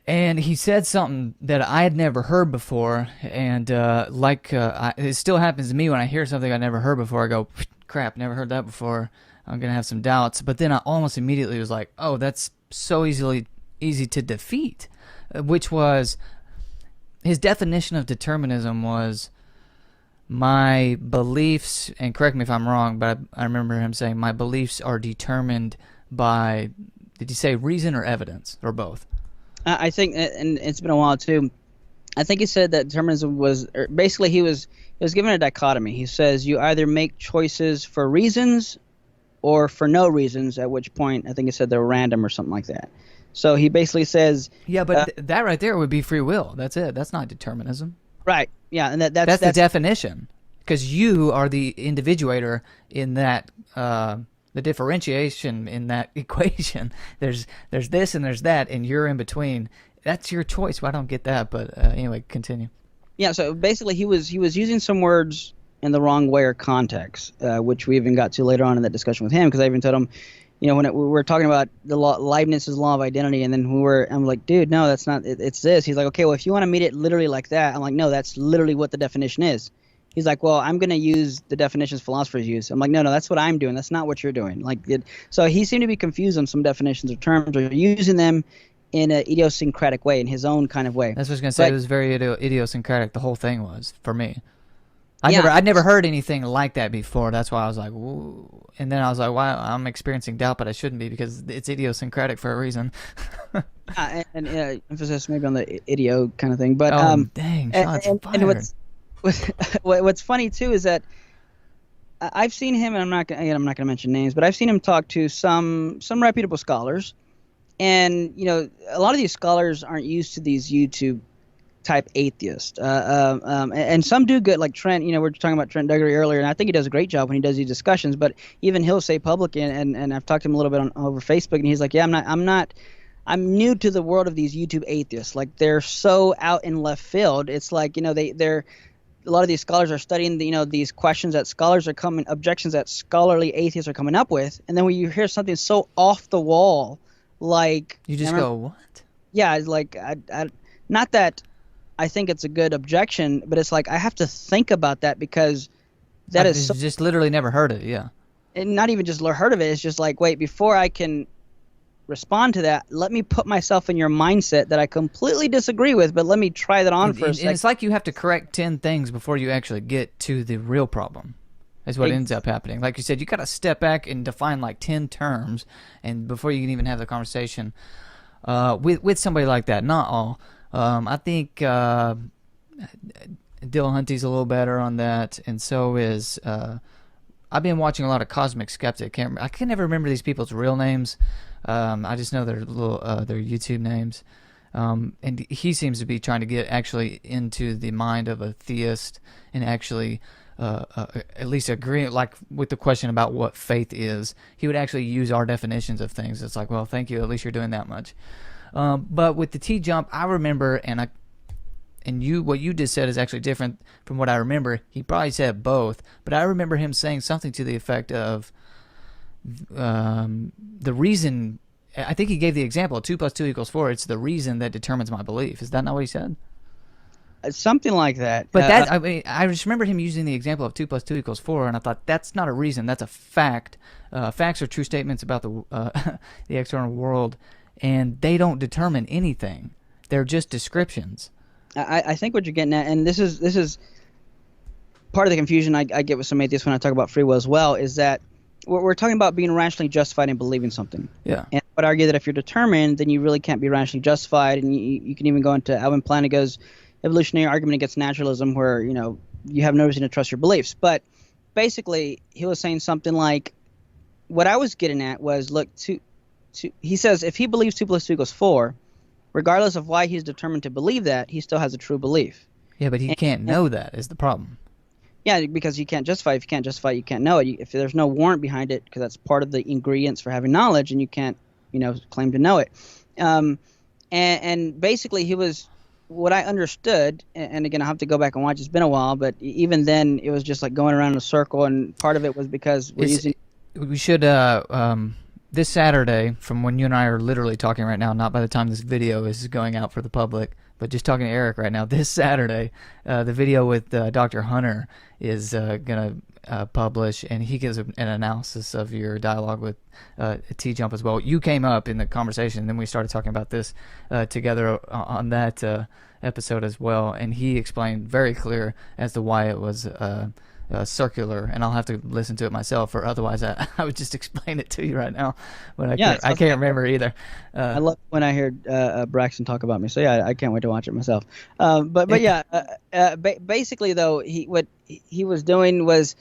And he said something that I had never heard before, and it still happens to me when I hear something I never heard before. I go, crap, never heard that before. I'm going to have some doubts. But then I almost immediately was like, oh, that's so easy to defeat, which was his definition of determinism was my beliefs, and correct me if I'm wrong, but I remember him saying my beliefs are determined by, did he say reason or evidence, or both? I think, and it's been a while too, I think he said that determinism was, basically he was given a dichotomy. He says you either make choices for reasons or for no reasons, at which point I think he said they're random or something like that. So he basically says... Yeah, but that right there would be free will. That's it. That's not determinism. Right. Yeah, and that's the definition. Because you are the individuator in that... the differentiation in that equation. There's this and there's that, and you're in between. That's your choice. Well, I don't get that, but anyway, continue. Yeah. So basically, he was using some words in the wrong way or context, which we even got to later on in that discussion with him. Because I even told him, when we were talking about the Leibniz's law of identity, and then I'm like, dude, no, that's not. It's this. He's like, okay, well, if you want to meet it literally like that, I'm like, no, that's literally what the definition is. He's like, well, I'm going to use the definitions philosophers use. I'm like, no, that's what I'm doing. That's not what you're doing. So he seemed to be confused on some definitions or terms, or using them in an idiosyncratic way, in his own kind of way. That's what I was going to say. It was very idiosyncratic. The whole thing was, for me. I'd never heard anything like that before. That's why I was like, ooh. And then I was like, wow, I'm experiencing doubt, but I shouldn't be because it's idiosyncratic for a reason. and emphasis maybe on the idio kind of thing. But dang, shots fired. And what's funny too is that I've seen him, and I'm not going to mention names, but I've seen him talk to some reputable scholars, and a lot of these scholars aren't used to these YouTube type atheists, and some do good, like Trent. We're talking about Trent Duggery earlier, and I think he does a great job when he does these discussions. But even he'll say publicly, and I've talked to him a little bit over Facebook, and he's like, yeah, I'm new to the world of these YouTube atheists. Like, they're so out in left field. It's like, they're a lot of these scholars are studying these questions that objections that scholarly atheists are coming up with, and then when you hear something so off the wall, like, you just go, what? Yeah, it's like, not that I think it's a good objection, but it's like I have to think about that because that is just literally never heard it. Yeah, and not even just heard of it. It's just like, wait, before I can respond to that, let me put myself in your mindset that I completely disagree with, but let me try that on for a second. And it's like you have to correct 10 things before you actually get to the real problem. That's what ends up happening. Like you said, you got to step back and define like 10 terms, and before you can even have the conversation with somebody like that. Not all. I think Dill Hunty's a little better on that, and so is I've been watching a lot of Cosmic Skeptic. I can never remember these people's real names. I just know their YouTube names. And he seems to be trying to get actually into the mind of a theist and actually at least agree, like with the question about what faith is. He would actually use our definitions of things. It's like, well, thank you. At least you're doing that much. But with the TJump, I remember, what you just said is actually different from what I remember. He probably said both, but I remember him saying something to the effect of the reason. I think he gave the example 2 + 2 = 4. It's the reason that determines my belief. Is that not what he said? Something like that. But I just remember him using the example of 2 + 2 = 4, and I thought that's not a reason. That's a fact. Facts are true statements about the external world, and they don't determine anything. They're just descriptions. I think what you're getting at, and this is part of the confusion I get with some atheists when I talk about free will as well, is that we're talking about being rationally justified in believing something. Yeah. And I would argue that if you're determined, then you really can't be rationally justified. And you can even go into Alvin Plantinga's evolutionary argument against naturalism, where you have no reason to trust your beliefs. But basically, he was saying something like, what I was getting at was, look, he says if he believes 2 + 2 = 4, regardless of why he's determined to believe that, he still has a true belief. Yeah, but he can't know that is the problem. Yeah, because you can't justify it. If you can't justify it, you can't know it. If there's no warrant behind it, because that's part of the ingredients for having knowledge, and you can't, claim to know it. And basically, he was what I understood. And again, I have to go back and watch. It's been a while, but even then, it was just like going around in a circle. And part of it was because we should this Saturday, from when you and I are literally talking right now, not by the time this video is going out for the public, but just talking to Eric right now, this Saturday, the video with Dr. Hunter is going to publish, and he gives an analysis of your dialogue with TJump as well. You came up in the conversation, and then we started talking about this together on that episode as well, and he explained very clear as to why it was circular, and I'll have to listen to it myself, or otherwise I would just explain it to you right now, but I can't remember either. I love when I hear Braxton talk about me, so yeah, I can't wait to watch it myself. But yeah, basically though, what he was doing was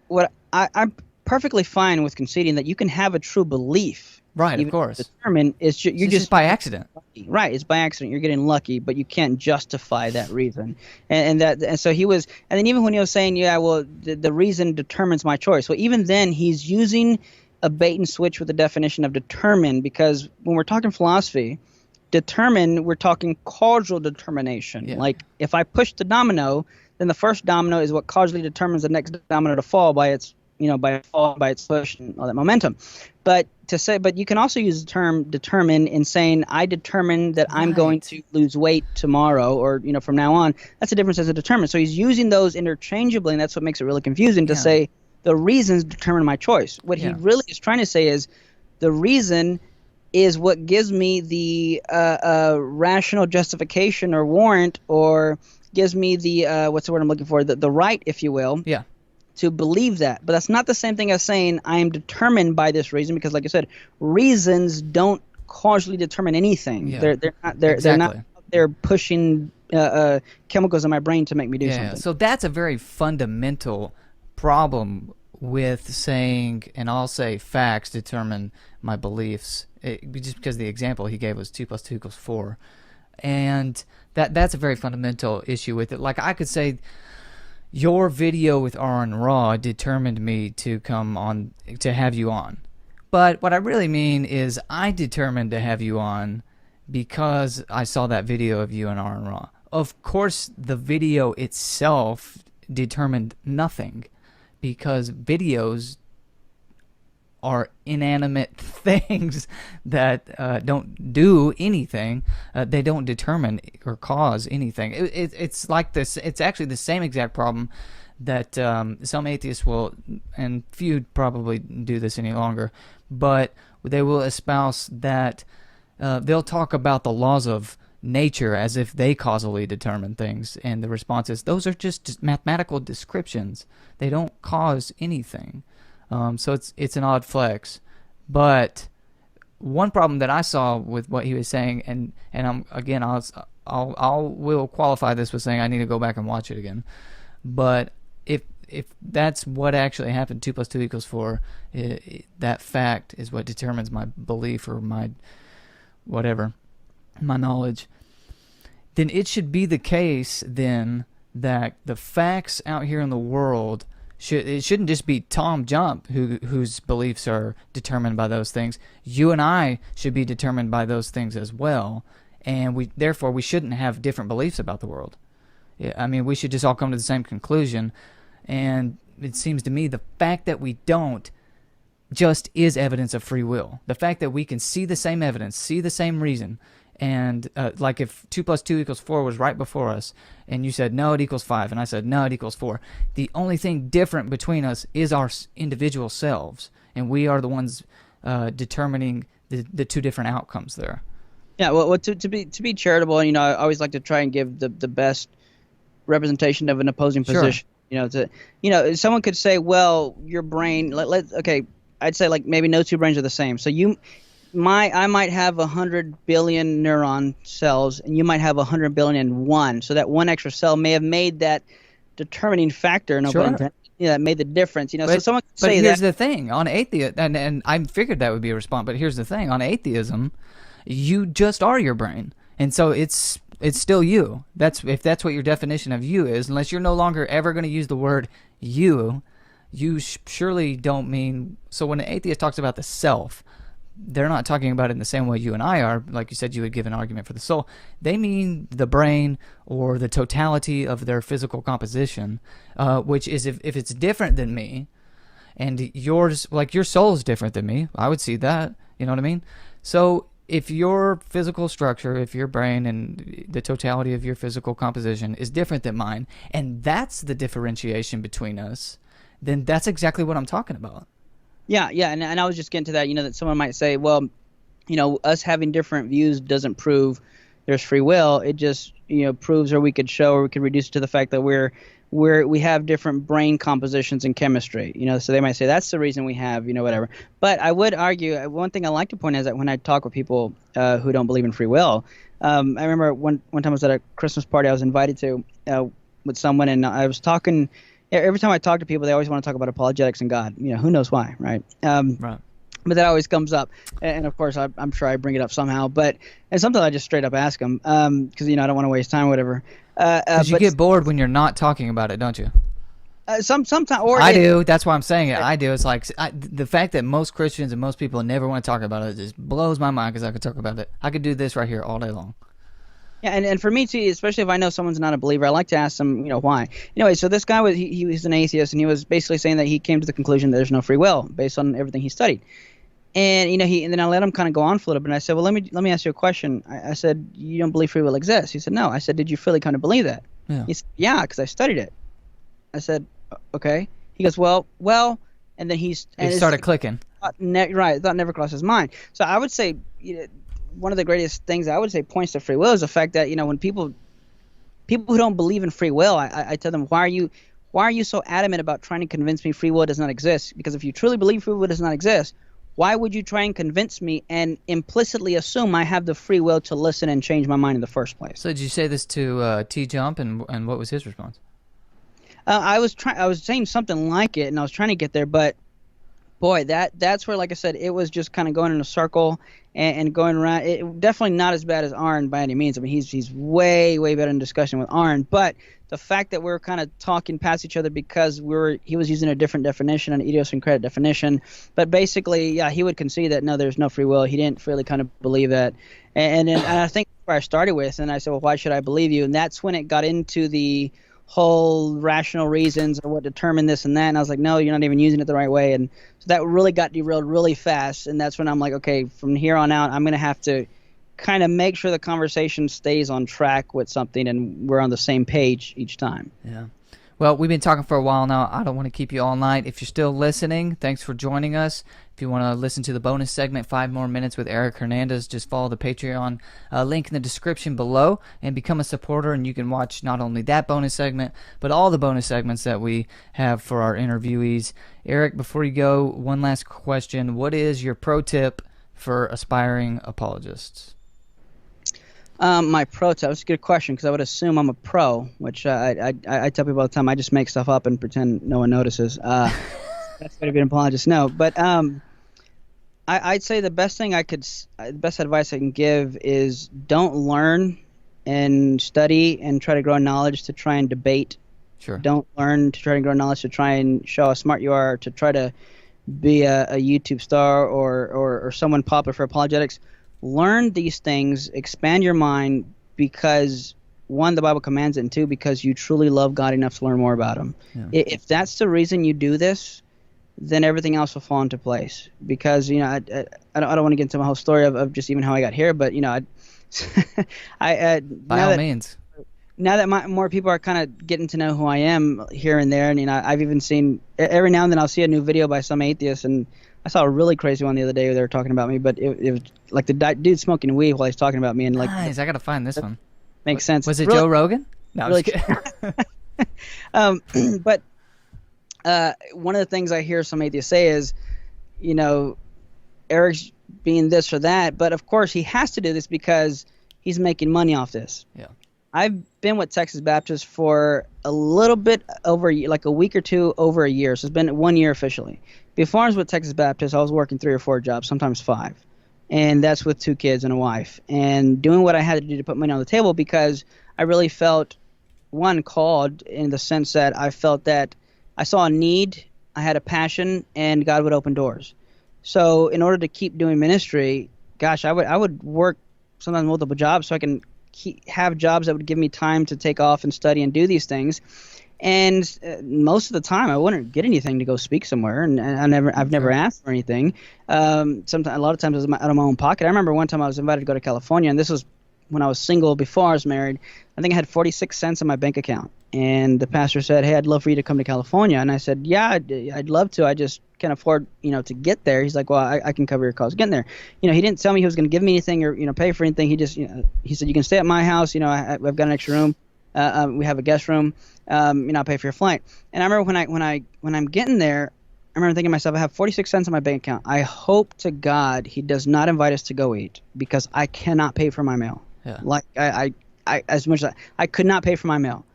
what I'm perfectly fine with conceding that you can have a true belief. Right, of course. Determine it's just by accident. Right, it's by accident. You're getting lucky, but you can't justify that reason. And so he was, and then even when he was saying, yeah, well, the reason determines my choice. Well, even then, he's using a bait and switch with the definition of determine, because when we're talking philosophy, determine, we're talking causal determination. Yeah. Like if I push the domino, then the first domino is what causally determines the next domino to fall by its by its push and all that momentum. But you can also use the term determine in saying I determine that I'm going to lose weight tomorrow, or from now on. That's the difference as a determine. So he's using those interchangeably, and that's what makes it really confusing to say the reasons determine my choice. What he really is trying to say is the reason is what gives me the rational justification or warrant, or gives me the what's the word I'm looking for, the right, if you will. Yeah. To believe that. But that's not the same thing as saying I am determined by this reason, because like I said, reasons don't causally determine anything. Yeah. They're not they're pushing chemicals in my brain to make me do something. So that's a very fundamental problem with saying, and I'll say facts determine my beliefs, just because the example he gave was 2 + 2 = 4. And that's a very fundamental issue with it. Like I could say, your video with Aron Ra determined me to come on, to have you on. But what I really mean is I determined to have you on because I saw that video of you and Aron Ra. Of course, the video itself determined nothing, because videos are inanimate things that don't do anything. They don't determine or cause anything. It's like this. It's actually the same exact problem that some atheists will, and few probably do this any longer, but they will espouse that they'll talk about the laws of nature as if they causally determine things, and the response is those are just mathematical descriptions. They don't cause anything. So it's an odd flex. But one problem that I saw with what he was saying, and I will qualify this with saying I need to go back and watch it again. But if that's what actually happened, 2 + 2 = 4, that fact is what determines my belief or my whatever, my knowledge, then it should be the case then that the facts out here in the world, it shouldn't just be TJump whose beliefs are determined by those things. You and I should be determined by those things as well, and therefore we shouldn't have different beliefs about the world. I mean, we should just all come to the same conclusion, and it seems to me the fact that we don't just is evidence of free will. The fact that we can see the same evidence, see the same reason, and like if 2 + 2 = 4 was right before us, and you said no, it equals 5, and I said no, it equals 4. The only thing different between us is our individual selves, and we are the ones determining the two different outcomes there. Yeah, well, to be charitable, I always like to try and give the best representation of an opposing position. Someone could say, well, your brain, okay, I'd say like maybe no two brains are the same. So I might have 100 billion neuron cells, and you might have 100 billion and one. So that one extra cell may have made that determining factor. Sure. That made the difference. So someone could but say here's that. the thing on atheism, and I figured that would be a response. But here's the thing on atheism, you just are your brain, and so it's still you. If that's what your definition of you is, unless you're no longer ever going to use the word you surely don't mean. So when an atheist talks about the self, they're not talking about it in the same way you and I are. Like you said, you would give an argument for the soul. They mean the brain or the totality of their physical composition, which is if it's different than me, and yours, like your soul is different than me, I would see that. You know what I mean? So if your physical structure, if your brain and the totality of your physical composition is different than mine, and that's the differentiation between us, then that's exactly what I'm talking about. Yeah, and I was just getting to that, that someone might say, well, us having different views doesn't prove there's free will. It just, proves, or we could show, or we could reduce it to the fact that we have different brain compositions and chemistry, so they might say that's the reason we have, whatever. But I would argue, one thing I like to point out is that when I talk with people who don't believe in free will, I remember one time I was at a Christmas party I was invited to with someone, and I was talking. Every time I talk to people, they always want to talk about apologetics and God. Who knows why, right? Right. But that always comes up, and of course, I'm sure I bring it up somehow. And sometimes I just straight up ask them, because I don't want to waste time, or whatever. Because you get bored when you're not talking about it, don't you? Sometimes, I do. That's why I'm saying it. I do. It's like the fact that most Christians and most people never want to talk about it just blows my mind. Because I could talk about it. I could do this right here all day long. Yeah, and for me too, especially if I know someone's not a believer, I like to ask them, why. Anyway, so this guy he was an atheist, and he was basically saying that he came to the conclusion that there's no free will based on everything he studied. And and then I let him kind of go on for a little bit. And I said, well, let me ask you a question. I said, you don't believe free will exists? He said, no. I said, did you really kind of believe that? Yeah. He said, yeah, because I studied it. I said, okay. He goes, well, and then he started clicking. Right, that never crossed his mind. So I would say, one of the greatest things I would say points to free will is the fact that when people who don't believe in free will, I tell them, why are you so adamant about trying to convince me free will does not exist? Because if you truly believe free will does not exist, why would you try and convince me and implicitly assume I have the free will to listen and change my mind in the first place? So did you say this to TJump, and what was his response? I was saying something like it, and I was trying to get there, but boy, that's where, like I said, it was just kind of going in a circle and going around. It definitely not as bad as Aron by any means. I mean, he's way better in discussion with Aron, but the fact that we're kind of talking past each other because he was using a different definition, an idiosyncratic definition, but basically, yeah, he would concede that no, there's no free will. He didn't really kind of believe that, and I think that's where I started with, and I said, well, why should I believe you? And that's when it got into the whole rational reasons or what determined this and that, and I was like, no, you're not even using it the right way. And so that really got derailed really fast, and that's when I'm like, okay, from here on out, I'm going to have to kind of make sure the conversation stays on track with something and we're on the same page each time. Yeah. Well, we've been talking for a while now. I don't want to keep you all night. If you're still listening, thanks for joining us. If you want to listen to the bonus segment, 5 more minutes with Eric Hernandez, just follow the Patreon link in the description below and become a supporter, and you can watch not only that bonus segment, but all the bonus segments that we have for our interviewees. Eric, before you go, one last question. What is your pro tip for aspiring apologists? My pro tip, that's a good question, because I would assume I'm a pro, which I tell people all the time, I just make stuff up and pretend no one notices. That's what to be an apologist. No, but I'd say the best advice I can give is don't learn and study and try to grow knowledge to try and debate. Sure. Don't learn to try and grow knowledge to try and show how smart you are, to try to be a YouTube star or someone popular for apologetics. Learn these things, expand your mind, because one, the Bible commands it, and two, because you truly love God enough to learn more about Him. Yeah. If that's the reason you do this, then everything else will fall into place. Because I don't want to get into my whole story of just even how I got here, but by all means. Now that more people are kind of getting to know who I am here and there, and I've even seen every now and then I'll see a new video by some atheist, and I saw a really crazy one the other day where they were talking about me, but it was like the dude smoking weed while he's talking about me, and like, nice. I gotta find this one. Makes sense. Was it really, Joe Rogan? No, really, um, but one of the things I hear some atheists say is, you know, Eric's being this or that, but of course he has to do this because he's making money off this. Yeah. I've been with Texas Baptist for a little bit over, like a week or two over a year. So it's been 1 year officially. Before I was with Texas Baptist, I was working 3 or 4 jobs, sometimes 5. And that's with 2 kids and a wife. And doing what I had to do to put money on the table because I really felt, one, called in the sense that I felt that I saw a need, I had a passion, and God would open doors. So in order to keep doing ministry, gosh, I would work sometimes multiple jobs so I can have jobs that would give me time to take off and study and do these things. And most of the time, I wouldn't get anything to go speak somewhere, and I've never asked for anything. Sometimes, a lot of times, it was out of my own pocket. I remember one time I was invited to go to California, and this was when I was single before I was married. I think I had 46 cents in my bank account, and the pastor said, "Hey, I'd love for you to come to California." And I said, "Yeah, I'd love to. I just can't afford, to get there." He's like, "Well, I can cover your costs getting there." He didn't tell me he was going to give me anything or pay for anything. He just, he said, "You can stay at my house. I've got an extra room. We have a guest room. I'll pay for your flight." And I remember when I'm getting there, I remember thinking to myself, I have 46 cents in my bank account. I hope to God he does not invite us to go eat because I cannot pay for my meal. Yeah. Like I as much as I could not pay for my meal.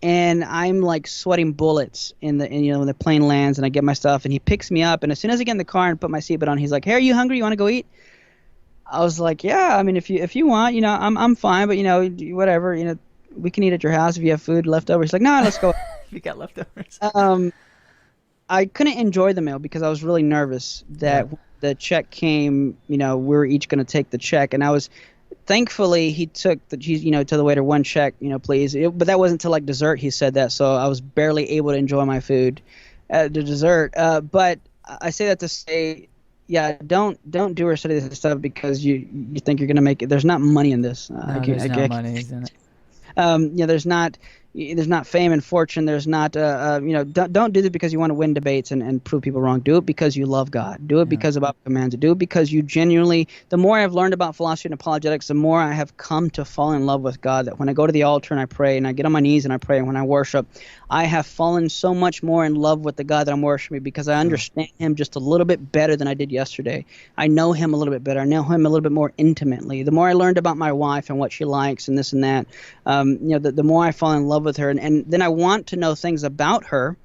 And I'm like sweating bullets when the plane lands and I get my stuff and he picks me up, and as soon as I get in the car and put my seatbelt on, he's like, "Hey, are you hungry? You want to go eat?" I was like, "Yeah, I mean, if you want, I'm fine, but whatever, we can eat at your house if you have food left over." He's like, "No, let's go." You got leftovers. I couldn't enjoy the meal because I was really nervous that the check came, we were each going to take the check, and I was. Thankfully, he took to the waiter, "1 check, please." But that wasn't till like dessert he said that, so I was barely able to enjoy my food at the dessert. But I say that to say, yeah, don't do or study this stuff because you think you're gonna make it. There's not money in this. There's no money in it. There's not fame and fortune. There's not don't do this because you want to win debates and prove people wrong. Do it because you love God. Do it because the Bible commands it. Do it because you genuinely. The more I've learned about philosophy and apologetics, the more I have come to fall in love with God. That when I go to the altar and I pray and I get on my knees and I pray and when I worship, I have fallen so much more in love with the God that I'm worshiping because I understand him just a little bit better than I did yesterday. I know him a little bit better. I know him a little bit more intimately. The more I learned about my wife and what she likes and this and that, the more I fall in love with her, and then I want to know things about her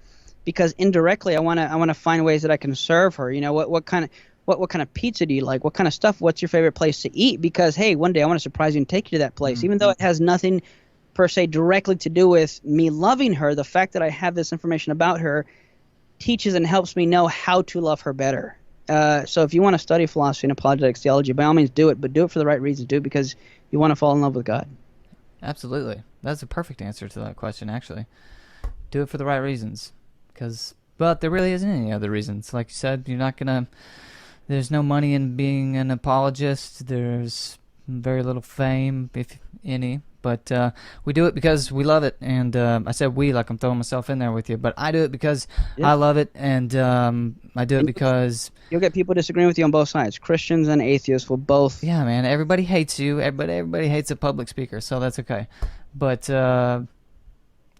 because indirectly I want to find ways that I can serve her. What kind of pizza do you like? What kind of stuff? What's your favorite place to eat? Because hey, one day I want to surprise you and take you to that place, even though it has nothing per se directly to do with me loving her. The fact that I have this information about her teaches and helps me know how to love her better. So if you want to study philosophy and apologetics theology, by all means do it, but do it for the right reasons. Do it because you want to fall in love with God. Absolutely. That's a perfect answer to that question, actually. Do it for the right reasons. But there really isn't any other reasons. Like you said, there's no money in being an apologist. There's very little fame, if any. But we do it because we love it. And I said we, like I'm throwing myself in there with you. But I do it because I love it. And I do it because... You'll get people disagreeing with you on both sides. Christians and atheists will both... Yeah, man. Everybody hates you. Everybody hates a public speaker. So that's okay. But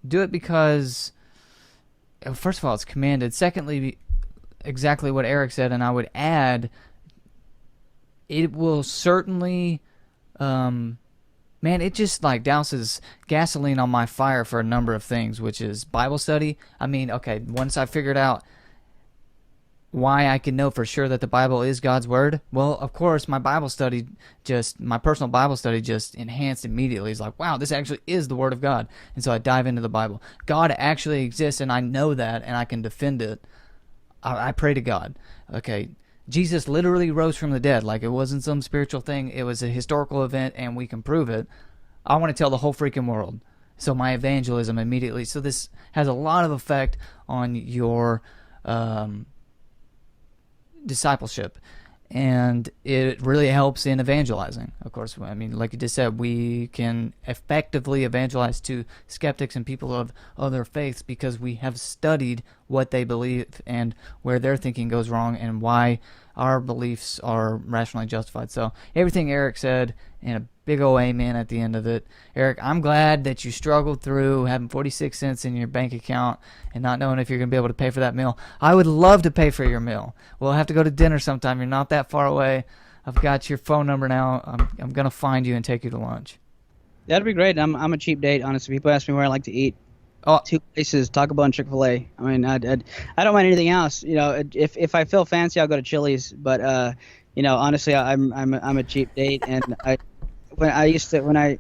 do it because... First of all, it's commanded. Secondly, exactly what Eric said. And I would add, it will certainly... Man, it just like douses gasoline on my fire for a number of things, which is Bible study. I mean, okay, once I figured out why I can know for sure that the Bible is God's Word, well, of course, my personal Bible study just enhanced immediately. It's like, wow, this actually is the Word of God. And so I dive into the Bible. God actually exists, and I know that, and I can defend it. I pray to God. Okay, Jesus literally rose from the dead. Like, it wasn't some spiritual thing. It was a historical event, and we can prove it. I want to tell the whole freaking world. So my evangelism immediately. So this has a lot of effect on your discipleship. And it really helps in evangelizing. Of course, I mean, like you just said, we can effectively evangelize to skeptics and people of other faiths because we have studied what they believe and where their thinking goes wrong and why our beliefs are rationally justified. So everything Eric said, and a big ol' amen at the end of it. Eric, I'm glad that you struggled through having 46 cents in your bank account and not knowing if you're going to be able to pay for that meal. I would love to pay for your meal. We'll have to go to dinner sometime. You're not that far away. I've got your phone number now. I'm going to find you and take you to lunch. That'd be great. I'm a cheap date, honestly. People ask me where I like to eat. Oh, 2 places, Taco Bell and Chick-fil-A. I mean, I don't mind anything else. You know, if I feel fancy, I'll go to Chili's. But you know, honestly, I'm a cheap date, and when I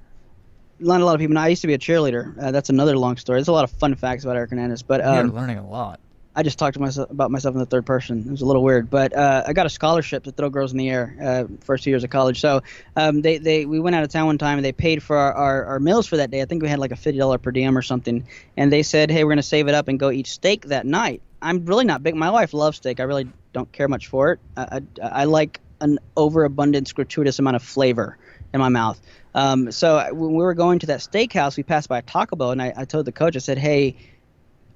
learned a lot of people. I used to be a cheerleader. That's another long story. There's a lot of fun facts about Eric Hernandez. But you're learning a lot. I just talked to about myself in the third person. It was a little weird, but I got a scholarship to throw girls in the air first 2 years of college. So we went out of town one time, and they paid for our meals for that day. I think we had like a $50 per diem or something. And they said, hey, we're going to save it up and go eat steak that night. I'm really not big. My wife loves steak. I really don't care much for it. I like an overabundance, gratuitous amount of flavor in my mouth. So when we were going to that steakhouse, we passed by a Taco Bell, and I told the coach, I said, hey,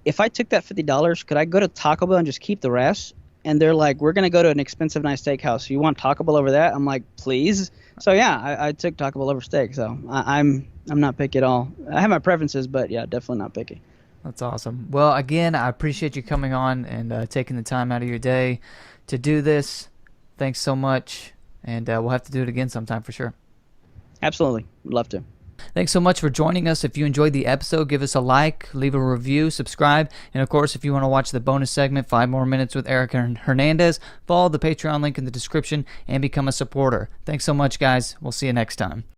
if I took that $50, could I go to Taco Bell and just keep the rest? And they're like, we're going to go to an expensive, nice steakhouse. You want Taco Bell over that? I'm like, please. So, yeah, I took Taco Bell over steak. So I'm not picky at all. I have my preferences, but, yeah, definitely not picky. That's awesome. Well, again, I appreciate you coming on and taking the time out of your day to do this. Thanks so much. And we'll have to do it again sometime for sure. Absolutely. Would love to. Thanks so much for joining us. If you enjoyed the episode, give us a like, leave a review, subscribe, and of course, if you want to watch the bonus segment, 5 more minutes with Eric Hernandez, follow the Patreon link in the description and become a supporter. Thanks so much, guys. We'll see you next time.